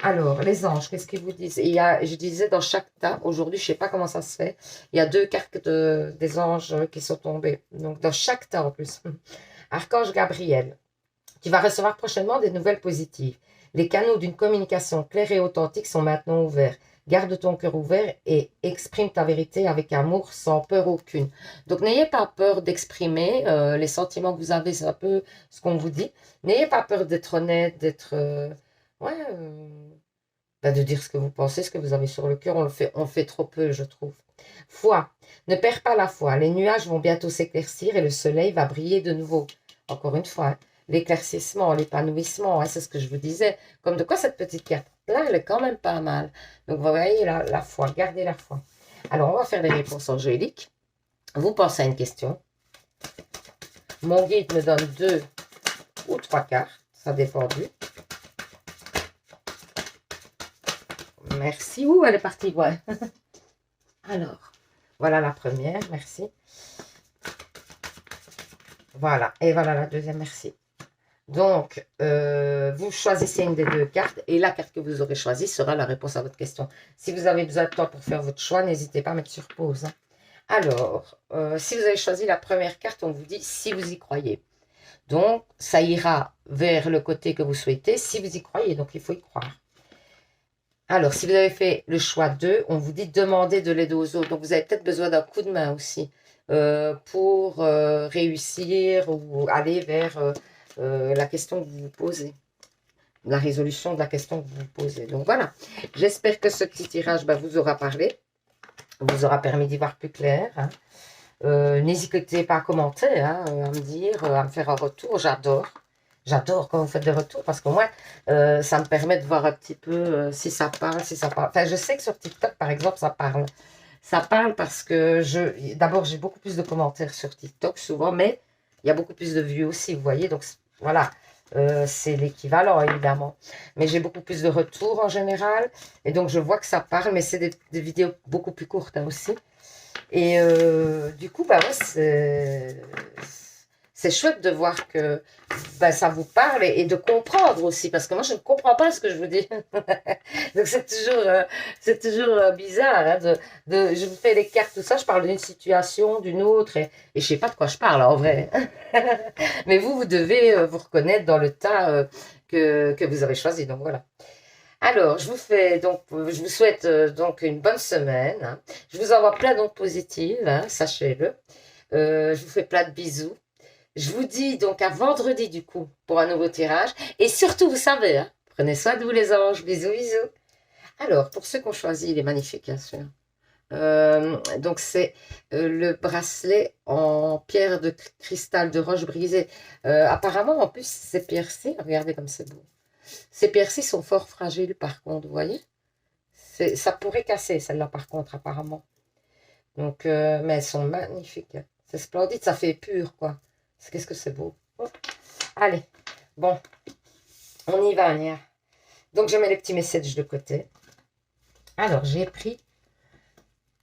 Alors, les anges, qu'est-ce qu'ils vous disent? Il y a, je disais, dans chaque tas, aujourd'hui, je ne sais pas comment ça se fait, il y a 2 cartes des anges qui sont tombées. Donc, dans chaque tas, en plus. Archange Gabriel, tu vas recevoir prochainement des nouvelles positives. Les canaux d'une communication claire et authentique sont maintenant ouverts. Garde ton cœur ouvert et exprime ta vérité avec amour, sans peur aucune. Donc, n'ayez pas peur d'exprimer les sentiments que vous avez, c'est un peu ce qu'on vous dit. N'ayez pas peur d'être honnête, d'être... de dire ce que vous pensez, ce que vous avez sur le cœur. On le fait trop peu, je trouve. Foi. Ne perds pas la foi. Les nuages vont bientôt s'éclaircir et le soleil va briller de nouveau. Encore une fois, hein, l'éclaircissement, l'épanouissement, hein, c'est ce que je vous disais. Comme de quoi cette petite carte-là, elle est quand même pas mal. Donc, vous voyez, la foi, gardez la foi. Alors, on va faire des réponses angéliques. Vous pensez à une question. Mon guide me donne 2 ou 3 cartes. Ça dépend du. Merci. Ouh, elle est partie, ouais. Alors, voilà la première, merci. Voilà, et voilà la deuxième, merci. Donc, vous choisissez une des 2 cartes et la carte que vous aurez choisie sera la réponse à votre question. Si vous avez besoin de temps pour faire votre choix, n'hésitez pas à mettre sur pause. Hein. Alors, si vous avez choisi la première carte, on vous dit si vous y croyez. Donc, ça ira vers le côté que vous souhaitez si vous y croyez. Donc, il faut y croire. Alors, si vous avez fait le choix 2, on vous dit demander de l'aide aux autres. Donc, vous avez peut-être besoin d'un coup de main aussi pour réussir ou aller vers la question que vous vous posez. La résolution de la question que vous vous posez. Donc, voilà. J'espère que ce petit tirage vous aura parlé. vous aura permis d'y voir plus clair. Hein. N'hésitez pas à commenter, hein, à me dire, à me faire un retour. J'adore. J'adore quand vous faites des retours parce qu'au moins, ça me permet de voir un petit peu si ça parle, si ça parle. Enfin, je sais que sur TikTok, par exemple, ça parle. Ça parle parce que d'abord, j'ai beaucoup plus de commentaires sur TikTok souvent, mais il y a beaucoup plus de vues aussi, vous voyez. Donc, voilà, c'est l'équivalent, évidemment. Mais j'ai beaucoup plus de retours en général. Et donc, je vois que ça parle, mais c'est des vidéos beaucoup plus courtes hein, aussi. Et du coup, bah ouais, c'est chouette de voir que bah, ça vous parle et de comprendre aussi, parce que moi, je ne comprends pas ce que je vous dis. Donc, c'est toujours bizarre. Hein, je vous fais les cartes, tout ça, je parle d'une situation, d'une autre, et je ne sais pas de quoi je parle en vrai. Mais vous devez vous reconnaître dans le tas que vous avez choisi. Donc, voilà. Alors, je vous souhaite donc une bonne semaine. Hein. Je vous envoie plein d'ondes positives, hein, sachez-le. Je vous fais plein de bisous. Je vous dis donc à vendredi du coup pour un nouveau tirage. Et surtout, vous savez, hein, prenez soin de vous les anges. Bisous, bisous. Alors, pour ceux qui ont choisi, il est magnifique, bien sûr. Donc, c'est le bracelet en pierre de cristal de roche brisée. Apparemment, en plus, c'est piercé. Regardez comme c'est beau. Ces piercés sont fort fragiles, par contre, vous voyez. Ça pourrait casser, celle-là, par contre, apparemment. Donc, mais elles sont magnifiques. C'est splendide, ça fait pur, quoi. Qu'est-ce que c'est beau. Oh. Allez, bon, on y va, Nia. Donc, je mets les petits messages de côté. Alors, j'ai pris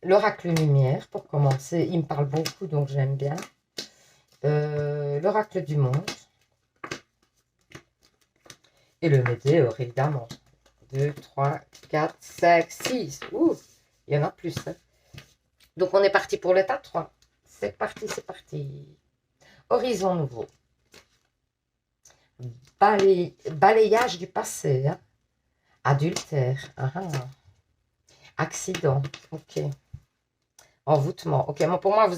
l'oracle lumière, pour commencer. Il me parle beaucoup, donc j'aime bien. L'oracle du monde. Et le météore, évidemment. 2, 3, 4, 5, 6. Ouh, il y en a plus. Hein. Donc, on est parti pour l'état 3. C'est parti, c'est parti. Horizon nouveau. Balayage du passé. Hein. Adultère. Accident. Ok. Envoûtement. Ok, bon, pour moi,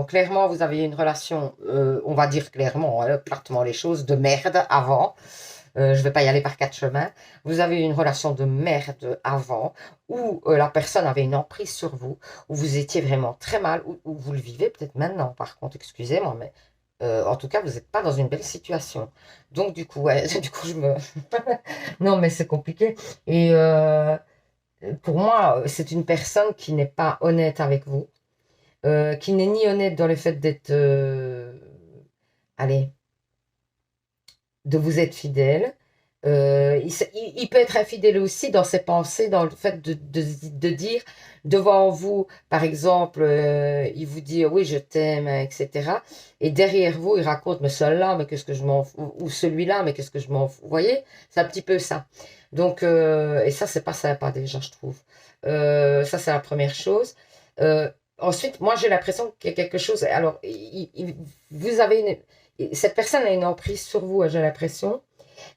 clairement, vous avez une relation, on va dire clairement, hein, platement les choses, de merde avant. Je ne vais pas y aller par quatre chemins. Vous avez une relation de merde avant, où la personne avait une emprise sur vous, où vous étiez vraiment très mal, où vous le vivez peut-être maintenant, par contre, excusez-moi, mais en tout cas, vous n'êtes pas dans une belle situation. Donc, du coup, ouais, du coup, non, mais c'est compliqué. Et pour moi, c'est une personne qui n'est pas honnête avec vous, qui n'est ni honnête dans le fait d'être... allez, de vous être fidèle. Il peut être infidèle aussi dans ses pensées, dans le fait de dire devant vous, par exemple, il vous dit oui, je t'aime, etc. Et derrière vous, il raconte mais celui-là, mais qu'est-ce que je m'en fous, ou celui-là, mais qu'est-ce que je m'en fous. Vous voyez, c'est un petit peu ça. Donc, et ça, c'est pas sympa déjà, je trouve. Ça, c'est la première chose. Ensuite, moi, j'ai l'impression qu'il y a quelque chose. Alors, vous avez cette personne a une emprise sur vous, j'ai l'impression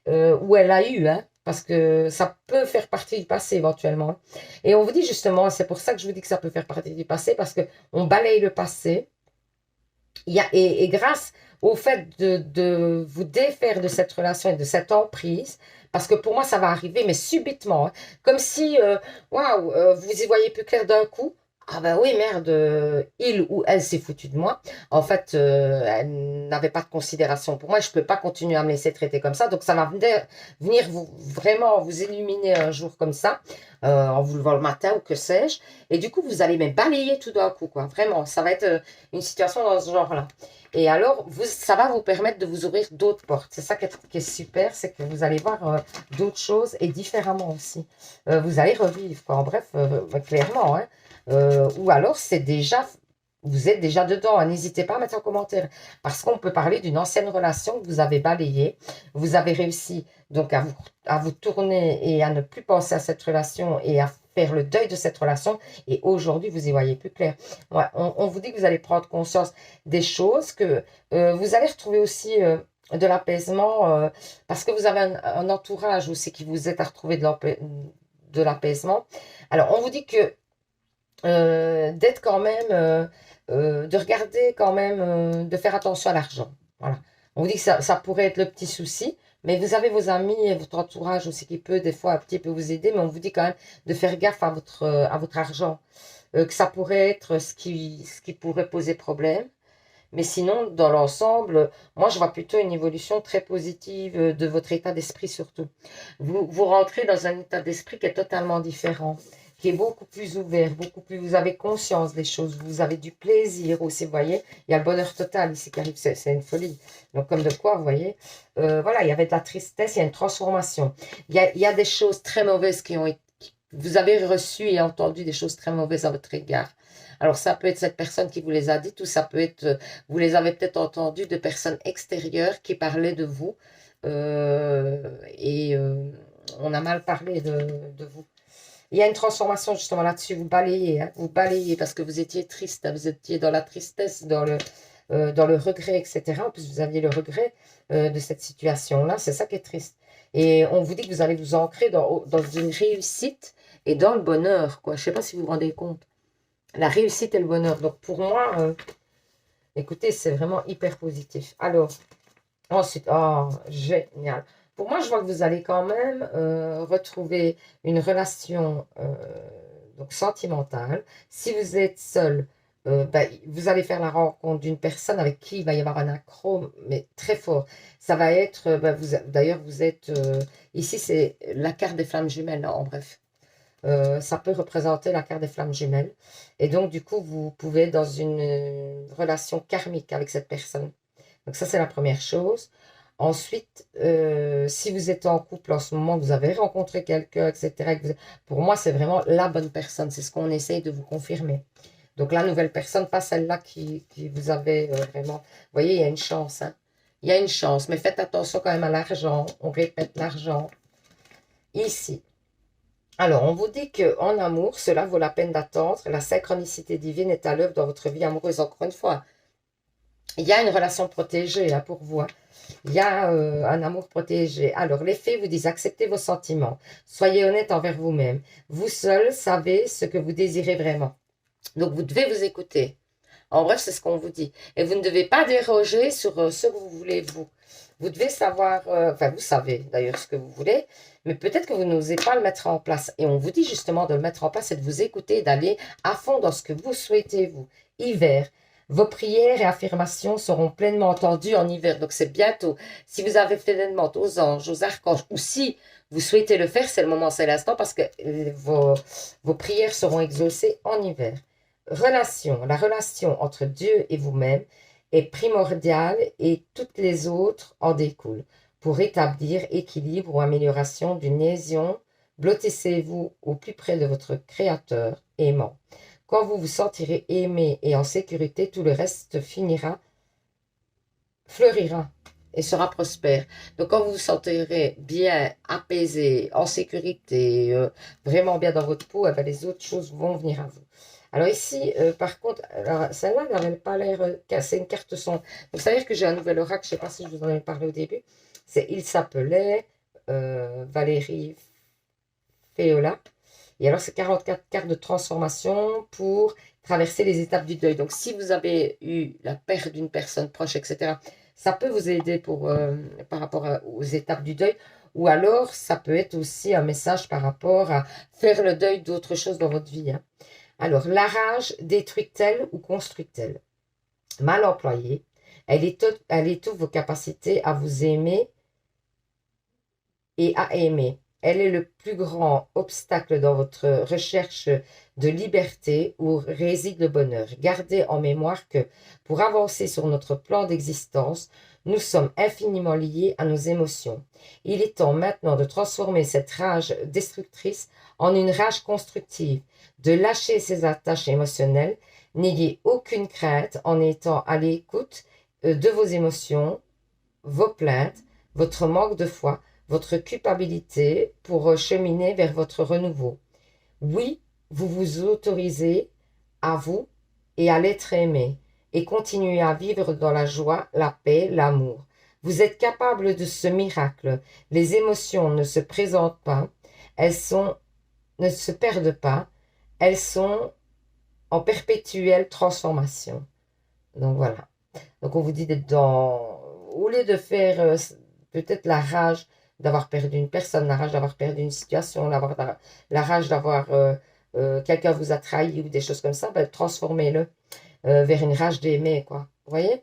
où elle a eu, hein, parce que ça peut faire partie du passé éventuellement. Et on vous dit justement, c'est pour ça que je vous dis que ça peut faire partie du passé, parce que on balaye le passé. Et grâce au fait de vous défaire de cette relation et de cette emprise, parce que pour moi, ça va arriver, mais subitement, hein, comme si, waouh, vous y voyez plus clair d'un coup. Ah ben oui, merde, il ou elle s'est foutu de moi. En fait, elle n'avait pas de considération pour moi. Je ne peux pas continuer à me laisser traiter comme ça. Donc, ça va venir vraiment vous illuminer un jour comme ça, en vous levant le matin ou que sais-je. Et du coup, vous allez me balayer tout d'un coup, quoi. Vraiment, ça va être une situation dans ce genre-là. Et alors, ça va vous permettre de vous ouvrir d'autres portes. C'est ça qui est super, c'est que vous allez voir d'autres choses et différemment aussi. Vous allez revivre, quoi. En bref, clairement, hein. Ou alors, vous êtes déjà dedans. Hein. N'hésitez pas à mettre en commentaire. Parce qu'on peut parler d'une ancienne relation que vous avez balayée. Vous avez réussi donc à vous tourner et à ne plus penser à cette relation et à faire le deuil de cette relation. Et aujourd'hui, vous y voyez plus clair. Ouais, on vous dit que vous allez prendre conscience des choses, que vous allez retrouver aussi de l'apaisement, parce que vous avez un entourage aussi qui vous aide à retrouver de l'apaisement. Alors, on vous dit que d'être quand même, de regarder quand même, de faire attention à l'argent. Voilà. On vous dit que ça pourrait être le petit souci, Mais vous avez vos amis et votre entourage aussi qui peut des fois un petit peu vous aider, mais on vous dit quand même de faire gaffe à votre argent, que ça pourrait être ce qui pourrait poser problème. Mais sinon, dans l'ensemble, moi, je vois plutôt une évolution très positive de votre état d'esprit surtout. Vous rentrez dans un état d'esprit qui est totalement différent, qui est beaucoup plus ouvert, beaucoup plus, vous avez conscience des choses, vous avez du plaisir aussi, vous voyez. Il y a le bonheur total ici qui arrive, c'est une folie. Donc, comme de quoi, vous voyez, voilà, il y avait de la tristesse, il y a une transformation. Il y a des choses très mauvaises qui ont été, vous avez reçu et entendu des choses très mauvaises à votre égard. Alors, ça peut être cette personne qui vous les a dites ou ça peut être, vous les avez peut-être entendues de personnes extérieures qui parlaient de vous et on a mal parlé de vous. Il y a une transformation justement là-dessus, hein, vous balayez parce que vous étiez triste, hein, vous étiez dans la tristesse, dans le regret, etc. En plus, vous aviez le regret de cette situation-là, c'est ça qui est triste. Et on vous dit que vous allez vous ancrer dans une réussite et dans le bonheur, quoi. Je ne sais pas si vous vous rendez compte. La réussite et le bonheur. Donc pour moi, écoutez, c'est vraiment hyper positif. Alors, ensuite, oh, génial. Pour moi, je vois que vous allez quand même retrouver une relation donc sentimentale. Si vous êtes seul, ben, vous allez faire la rencontre d'une personne avec qui il va y avoir un accro, mais très fort. Ça va être, ben, d'ailleurs, vous êtes, ici, c'est la carte des flammes jumelles, hein, en bref. Ça peut représenter la carte des flammes jumelles. Et donc, du coup, vous pouvez être dans une relation karmique avec cette personne. Donc, ça, c'est la première chose. Ensuite, si vous êtes en couple en ce moment, vous avez rencontré quelqu'un, etc. Pour moi, c'est vraiment la bonne personne. C'est ce qu'on essaye de vous confirmer. Donc, la nouvelle personne, pas celle-là qui vous avait vraiment... Vous voyez, il y a une chance. Hein. Il y a une chance. Mais faites attention quand même à l'argent. On répète l'argent. Ici. Alors, on vous dit qu'en amour, cela vaut la peine d'attendre. La synchronicité divine est à l'œuvre dans votre vie amoureuse. Encore une fois, il y a une relation protégée hein, pour vous. Hein. Il y a un amour protégé. Alors, les faits vous disent acceptez vos sentiments. Soyez honnête envers vous-même. Vous seul savez ce que vous désirez vraiment. Donc, vous devez vous écouter. En bref, c'est ce qu'on vous dit. Et vous ne devez pas déroger sur ce que vous voulez, vous. Vous devez savoir, enfin, vous savez d'ailleurs ce que vous voulez, mais peut-être que vous n'osez pas le mettre en place. Et on vous dit justement de le mettre en place et de vous écouter, d'aller à fond dans ce que vous souhaitez, vous. Hiver. Vos prières et affirmations seront pleinement entendues en hiver. Donc, c'est bientôt. Si vous avez fait des demandes aux anges, aux archanges, ou si vous souhaitez le faire, c'est le moment, c'est l'instant, parce que vos prières seront exaucées en hiver. La relation entre Dieu et vous-même est primordiale et toutes les autres en découlent. Pour établir équilibre ou amélioration d'une liaison, blottissez-vous au plus près de votre Créateur aimant. Quand vous vous sentirez aimé et en sécurité, tout le reste fleurira et sera prospère. Donc quand vous vous sentirez bien, apaisé, en sécurité, vraiment bien dans votre peau, eh bien, les autres choses vont venir à vous. Alors ici, par contre, celle-là n'avait pas l'air... c'est une carte son. Donc ça veut dire que j'ai un nouvel oracle, je ne sais pas si je vous en avais parlé au début. Il s'appelait Valérie Féola. Et alors, c'est 44 cartes de transformation pour traverser les étapes du deuil. Donc, si vous avez eu la perte d'une personne proche, etc., ça peut vous aider par rapport aux étapes du deuil. Ou alors, ça peut être aussi un message par rapport à faire le deuil d'autres choses dans votre vie. Hein. Alors, la rage détruit-elle ou construit-elle? Mal employée, elle étouffe vos capacités à vous aimer et à aimer. Elle est le plus grand obstacle dans votre recherche de liberté où réside le bonheur. Gardez en mémoire que pour avancer sur notre plan d'existence, nous sommes infiniment liés à nos émotions. Il est temps maintenant de transformer cette rage destructrice en une rage constructive, de lâcher ces attaches émotionnelles. N'ayez aucune crainte en étant à l'écoute de vos émotions, vos plaintes, votre manque de foi, votre culpabilité pour cheminer vers votre renouveau. Oui, vous vous autorisez à vous et à l'être aimé et continuez à vivre dans la joie, la paix, l'amour. Vous êtes capable de ce miracle. Les émotions ne se présentent pas, ne se perdent pas, elles sont en perpétuelle transformation. Donc voilà. Donc on vous dit d'être au lieu de faire peut-être la rage d'avoir perdu une personne, la rage d'avoir perdu une situation, la rage d'avoir quelqu'un vous a trahi ou des choses comme ça, ben, transformez-le vers une rage d'aimer, quoi. Vous voyez?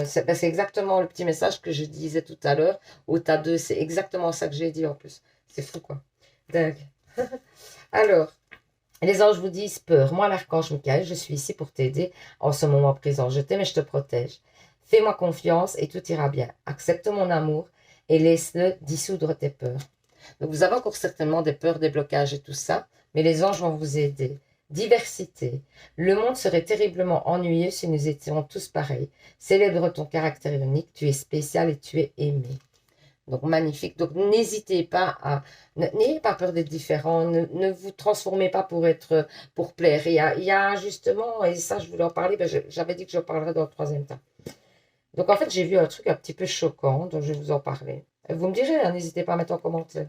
C'est exactement le petit message que je disais tout à l'heure au tas 2, c'est exactement ça que j'ai dit en plus. C'est fou, quoi. Dingue. Alors, les anges vous disent peur. Moi, l'archange Michael, je suis ici pour t'aider en ce moment présent. Je t'aime et je te protège. Fais-moi confiance et tout ira bien. Accepte mon amour et laisse-le dissoudre tes peurs. Donc, vous avez encore certainement des peurs, des blocages et tout ça, mais les anges vont vous aider. Diversité. Le monde serait terriblement ennuyeux si nous étions tous pareils. Célèbre ton caractère unique. Tu es spécial et tu es aimé. Donc, magnifique. Donc, n'hésitez pas à... N'ayez pas peur d'être différent. Ne vous transformez pas pour plaire. Il y a justement, et ça, je voulais en parler, ben, j'avais dit que je parlerais dans le troisième temps. Donc, en fait, j'ai vu un truc un petit peu choquant, dont je vais vous en parler. Vous me direz, hein, n'hésitez pas à mettre en commentaire.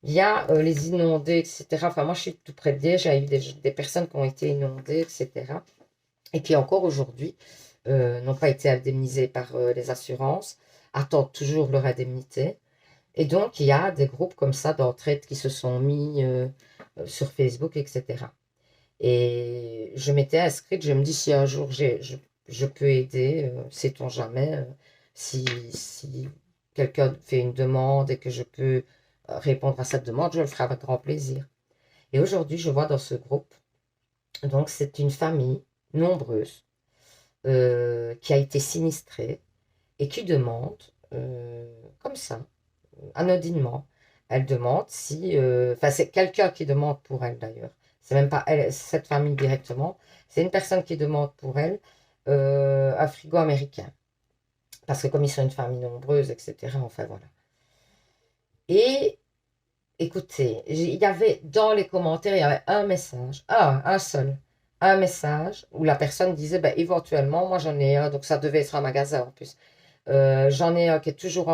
Il y a les inondés, etc. Enfin, moi, je suis tout près de Liège. J'ai eu des personnes qui ont été inondées, etc. Et qui, encore aujourd'hui, n'ont pas été indemnisées par les assurances, attendent toujours leur indemnité. Et donc, il y a des groupes comme ça d'entraide qui se sont mis sur Facebook, etc. Et je m'étais inscrite, je me dis si un jour je peux aider, sait-on jamais, si quelqu'un fait une demande et que je peux répondre à cette demande, je le ferai avec grand plaisir. Et aujourd'hui, je vois dans ce groupe, donc c'est une famille nombreuse qui a été sinistrée et qui demande, comme ça, anodinement, elle demande si... Enfin, c'est quelqu'un qui demande pour elle d'ailleurs. C'est même pas elle, cette famille directement. C'est une personne qui demande pour elle un frigo américain. Parce que comme ils sont une famille nombreuse, etc. Enfin, voilà. Et écoutez, il y avait dans les commentaires, il y avait un message, un seul, un message où la personne disait, ben, éventuellement, moi j'en ai un, donc ça devait être un magasin en plus. J'en ai un qui est toujours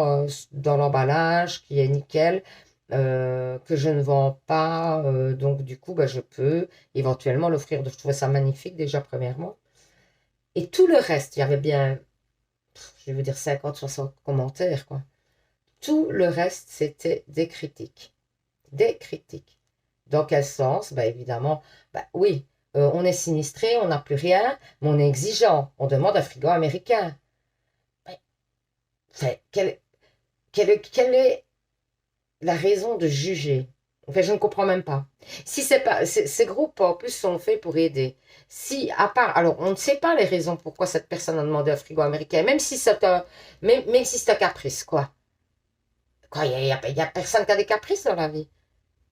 dans l'emballage, qui est nickel, que je ne vends pas. Donc, du coup, ben, je peux éventuellement l'offrir. Je trouvais ça magnifique, déjà, premièrement. Et tout le reste, il y avait bien, je vais vous dire 50, 60 commentaires, quoi. Tout le reste, c'était des critiques. Des critiques. Dans quel sens? Ben, évidemment, ben, oui, on est sinistré, on n'a plus rien, mais on est exigeant. On demande un frigo américain. Ben, enfin, quelle est la raison de juger? Enfin, je ne comprends même pas. Si c'est pas, ces groupes en plus sont faits pour aider. Si, à part, alors on ne sait pas les raisons pourquoi cette personne a demandé un frigo américain, même si c'est un caprice, quoi. Quoi, il y a personne qui a des caprices dans la vie.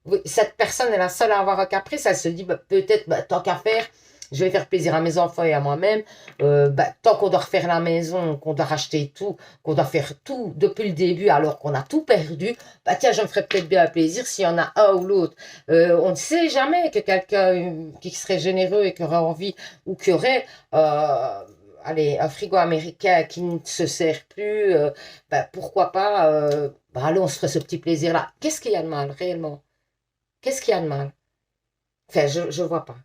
Oui, cette personne est la seule à avoir un caprice. Elle se dit, bah, peut-être, bah, tant qu'à faire, je vais faire plaisir à mes enfants et à moi-même. Bah, tant qu'on doit refaire la maison, qu'on doit racheter tout, qu'on doit faire tout depuis le début alors qu'on a tout perdu, bah tiens, je me ferais peut-être bien un plaisir s'il y en a un ou l'autre. On ne sait jamais que quelqu'un qui serait généreux et qui aurait envie ou qui aurait... allez, un frigo américain qui ne se sert plus, bah, pourquoi pas, bah, allez, on se ferait ce petit plaisir-là. Qu'est-ce qu'il y a de mal, réellement? Qu'est-ce qu'il y a de mal? Enfin, je ne vois pas.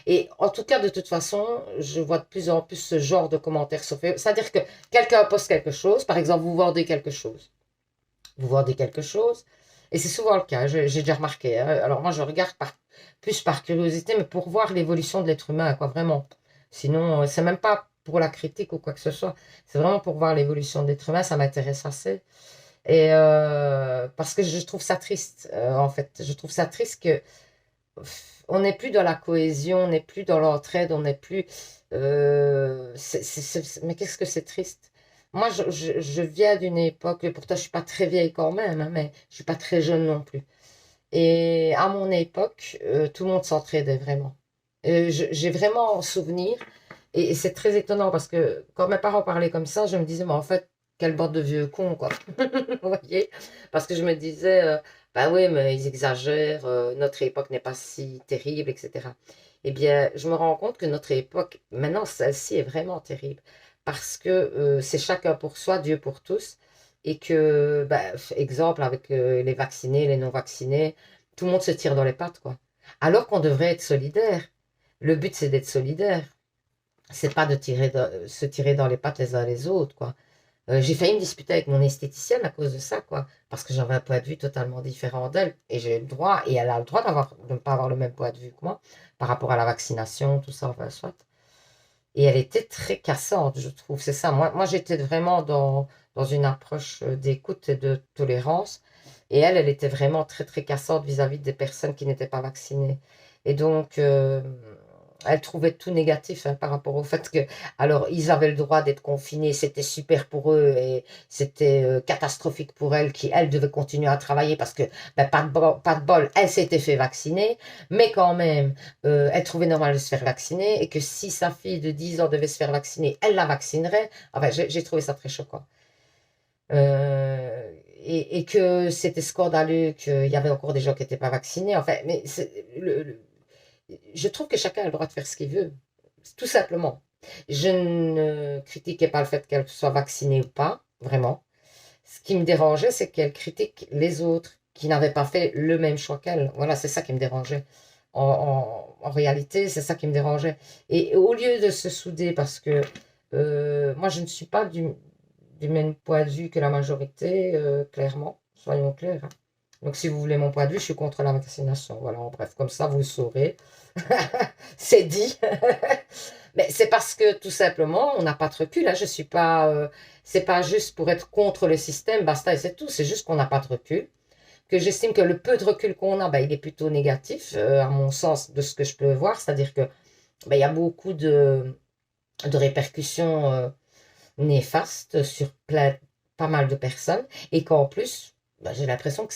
Et en tout cas, de toute façon, je vois de plus en plus ce genre de commentaires sur Facebook. C'est-à-dire que quelqu'un poste quelque chose, par exemple, vous vendez quelque chose. Vous vendez quelque chose, et c'est souvent le cas, j'ai déjà remarqué, hein. Alors moi, je regarde plus par curiosité, mais pour voir l'évolution de l'être humain, quoi, vraiment. Sinon, c'est même pas pour la critique ou quoi que ce soit. C'est vraiment pour voir l'évolution de l'être humain, ça m'intéresse assez. Et parce que je trouve ça triste, en fait. Je trouve ça triste que on n'est plus dans la cohésion, on n'est plus dans l'entraide, on n'est plus... mais qu'est-ce que c'est triste. Moi, je viens d'une époque, pourtant je suis pas très vieille quand même, hein, mais je suis pas très jeune non plus. Et à mon époque, tout le monde s'entraidait vraiment. J'ai vraiment souvenir, et c'est très étonnant parce que quand mes parents parlaient comme ça, je me disais, mais en fait, quelle bande de vieux cons, quoi. Vous voyez? Parce que je me disais, bah oui, mais ils exagèrent, notre époque n'est pas si terrible, etc. Eh bien, je me rends compte que notre époque, maintenant, celle-ci est vraiment terrible. Parce que c'est chacun pour soi, Dieu pour tous. Et que, bah, exemple, avec les vaccinés, les non-vaccinés, tout le monde se tire dans les pattes, quoi. Alors qu'on devrait être solidaire. Le but, c'est d'être solidaire. C'est pas de se tirer dans les pattes les uns les autres, quoi. J'ai failli me disputer avec mon esthéticienne à cause de ça, quoi. Parce que j'avais un point de vue totalement différent d'elle. Et j'ai le droit, et elle a le droit de ne pas avoir le même point de vue que moi, par rapport à la vaccination, tout ça, enfin, soit. Et elle était très cassante, je trouve. C'est ça. Moi j'étais vraiment dans une approche d'écoute et de tolérance. Et elle était vraiment très, très cassante vis-à-vis des personnes qui n'étaient pas vaccinées. Et donc, elle trouvait tout négatif, hein, par rapport au fait que, alors, ils avaient le droit d'être confinés, c'était super pour eux et c'était catastrophique pour elle, qui, elle, devait continuer à travailler parce que, ben, pas de bol, elle s'était fait vacciner, mais quand même, elle trouvait normal de se faire vacciner et que si sa fille de 10 ans devait se faire vacciner, elle la vaccinerait. Enfin, j'ai trouvé ça très choquant. Et que c'était scandaleux qu'il y avait encore des gens qui n'étaient pas vaccinés. Enfin, mais je trouve que chacun a le droit de faire ce qu'il veut, tout simplement. Je ne critiquais pas le fait qu'elle soit vaccinée ou pas, vraiment. Ce qui me dérangeait, c'est qu'elle critique les autres qui n'avaient pas fait le même choix qu'elle. Voilà, c'est ça qui me dérangeait. En réalité, c'est ça qui me dérangeait. Et au lieu de se souder, parce que moi, je ne suis pas du même point de vue que la majorité, clairement, soyons clairs, hein. Donc, si vous voulez mon point de vue, je suis contre la vaccination. Voilà, en bref, comme ça, vous le saurez. C'est dit. Mais c'est parce que, tout simplement, on n'a pas de recul. Hein. Je suis pas... c'est pas juste pour être contre le système, basta et c'est tout. C'est juste qu'on n'a pas de recul. Que j'estime que le peu de recul qu'on a, ben, il est plutôt négatif, à mon sens, de ce que je peux voir. C'est-à-dire que ben, il y a beaucoup de répercussions néfastes sur pas mal de personnes. Et qu'en plus, ben, j'ai l'impression que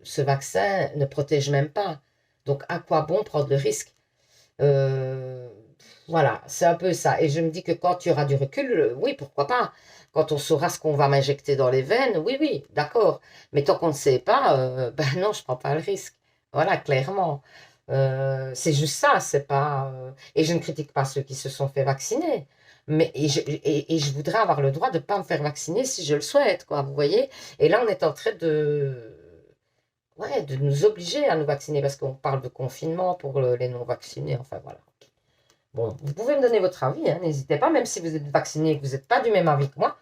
ce vaccin ne protège même pas. Donc, à quoi bon prendre le risque? Euh, voilà, c'est un peu ça. Et je me dis que quand il y aura du recul, oui, pourquoi pas. Quand on saura ce qu'on va m'injecter dans les veines, oui, oui, d'accord. Mais tant qu'on ne sait pas, ben non, je ne prends pas le risque. Voilà, clairement. C'est juste ça, c'est pas. Et je ne critique pas ceux qui se sont fait vacciner. Mais et je voudrais avoir le droit de ne pas me faire vacciner si je le souhaite, quoi, vous voyez? Et là, on est en train ouais, de nous obliger à nous vacciner parce qu'on parle de confinement pour les non-vaccinés. Enfin, voilà. Bon, vous pouvez me donner votre avis, hein, n'hésitez pas, même si vous êtes vacciné et que vous n'êtes pas du même avis que moi.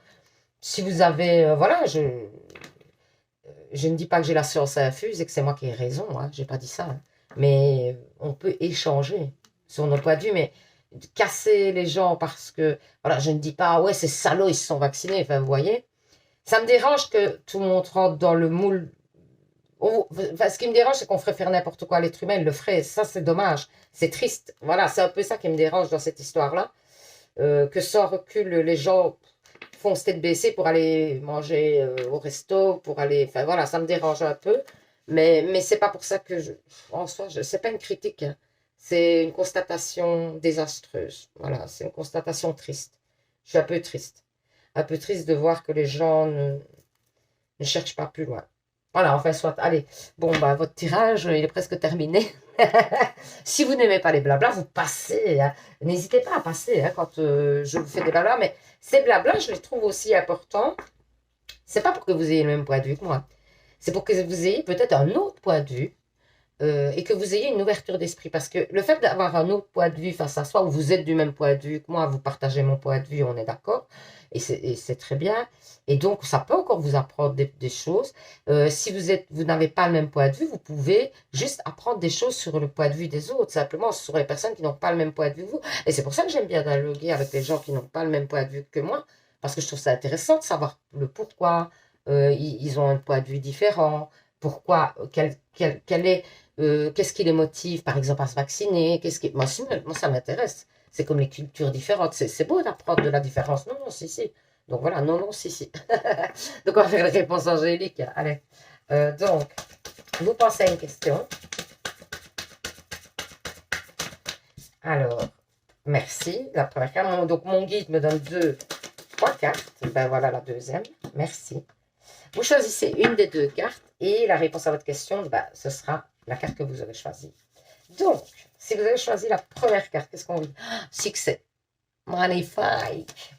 Si vous avez, voilà, je ne dis pas que j'ai la science infuse et que c'est moi qui ai raison, hein, j'ai pas dit ça. Hein. Mais on peut échanger sur nos points de vue, mais casser les gens parce que, voilà, je ne dis pas, ouais, ces salauds, ils se sont vaccinés, enfin, vous voyez. Ça me dérange que tout le monde rentre dans le moule. Enfin, ce qui me dérange, c'est qu'on ferait faire n'importe quoi à l'être humain, il le ferait. Ça, c'est dommage. C'est triste. Voilà, c'est un peu ça qui me dérange dans cette histoire-là. Que sans recul, les gens foncent tête baissée pour aller manger au resto, pour aller... Enfin, voilà, ça me dérange un peu. Mais c'est pas pour ça que en soi, c'est pas une critique. Hein. C'est une constatation désastreuse. Voilà, c'est une constatation triste. Je suis un peu triste. Un peu triste de voir que les gens ne cherche pas plus loin. Voilà, enfin, soit. Allez, bon, bah, votre tirage, il est presque terminé. Si vous n'aimez pas les blablas, vous passez. Hein. N'hésitez pas à passer hein, quand je vous fais des blablas. Mais ces blablas, je les trouve aussi importants. C'est pas pour que vous ayez le même point de vue que moi. C'est pour que vous ayez peut-être un autre point de vue et que vous ayez une ouverture d'esprit. Parce que le fait d'avoir un autre point de vue face à soi, où vous êtes du même point de vue que moi, vous partagez mon point de vue, on est d'accord, et c'est très bien. Et donc, ça peut encore vous apprendre des choses. Si vous n'avez pas le même point de vue, vous pouvez juste apprendre des choses sur le point de vue des autres, simplement sur les personnes qui n'ont pas le même point de vue que vous. Et c'est pour ça que j'aime bien dialoguer avec les gens qui n'ont pas le même point de vue que moi, parce que je trouve ça intéressant de savoir le pourquoi. Ils ont un point de vue différent. Pourquoi, quel est qu'est-ce qui les motive, par exemple, à se vacciner moi, ça m'intéresse. C'est comme les cultures différentes. C'est beau d'apprendre de la différence. Non, non, si, si. Donc voilà, non, non, si, si. Donc on va faire les réponses angéliques. Allez. Donc, vous pensez à une question. Alors, merci. La première carte. Donc mon guide me donne 3 cartes. Ben voilà la deuxième. Merci. Vous choisissez une des 2 cartes et la réponse à votre question, ben, ce sera la carte que vous aurez choisie. Donc, si vous avez choisi la première carte, qu'est-ce qu'on dit? Succès. Magnifique.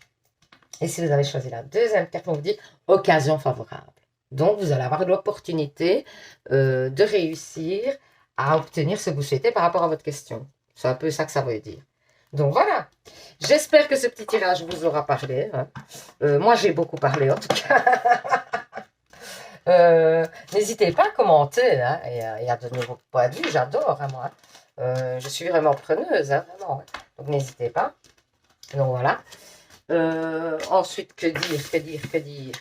Et si vous avez choisi la deuxième carte, on vous dit occasion favorable. Donc, vous allez avoir l'opportunité de réussir à obtenir ce que vous souhaitez par rapport à votre question. C'est un peu ça que ça veut dire. Donc voilà. J'espère que ce petit tirage vous aura parlé. Hein. Moi, j'ai beaucoup parlé en tout cas. N'hésitez pas à commenter. Hein. Il y a de nouveaux points de vue. J'adore, hein, moi. Je suis vraiment preneuse, hein, vraiment. Donc n'hésitez pas. Donc voilà. Ensuite, que dire.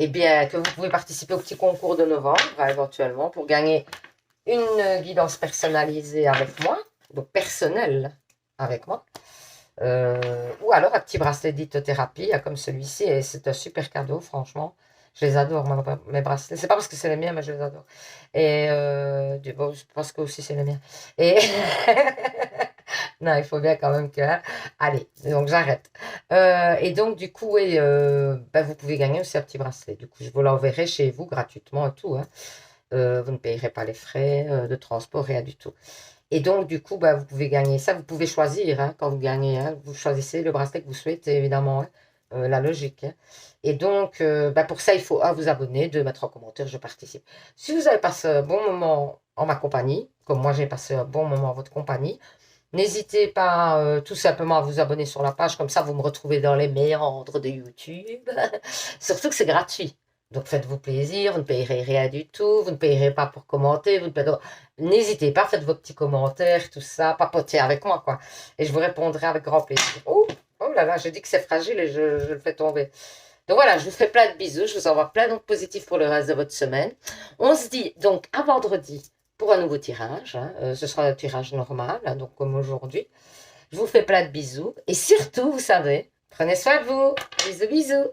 Eh bien, que vous pouvez participer au petit concours de novembre, éventuellement, pour gagner une guidance personnalisée avec moi, donc personnelle avec moi, ou alors un petit bracelet d'hypnothérapie, comme celui-ci, et c'est un super cadeau, franchement. Je les adore, mes bracelets. C'est pas parce que c'est les miens, mais je les adore. Et bon, je pense que aussi c'est les miens. Et non, il faut bien quand même que... Hein. Allez, donc j'arrête. Et donc, du coup, oui, ben, vous pouvez gagner aussi un petit bracelet. Du coup, je vous l'enverrai chez vous gratuitement et tout. Hein. Vous ne payerez pas les frais de transport, rien du tout. Et donc, du coup, bah, vous pouvez gagner ça. Vous pouvez choisir hein, quand vous gagnez. Hein, vous choisissez le bracelet que vous souhaitez, évidemment. Hein, la logique. Hein. Et donc, bah, pour ça, il faut vous abonner, de mettre en commentaire, je participe. Si vous avez passé un bon moment en ma compagnie, comme moi j'ai passé un bon moment en votre compagnie, n'hésitez pas tout simplement à vous abonner sur la page. Comme ça, vous me retrouvez dans les méandres de YouTube. Surtout que c'est gratuit. Donc faites-vous plaisir, vous ne payerez rien du tout, vous ne payerez pas pour commenter, vous ne payerez... N'hésitez pas, faites vos petits commentaires, tout ça, papotez avec moi, quoi. Et je vous répondrai avec grand plaisir. Oh, oh là là, je dis que c'est fragile et je le fais tomber. Donc voilà, je vous fais plein de bisous, je vous envoie plein d'ondes positifs pour le reste de votre semaine. On se dit donc à vendredi pour un nouveau tirage. Hein. Ce sera un tirage normal, hein, donc comme aujourd'hui. Je vous fais plein de bisous. Et surtout, vous savez, prenez soin de vous. Bisous, bisous.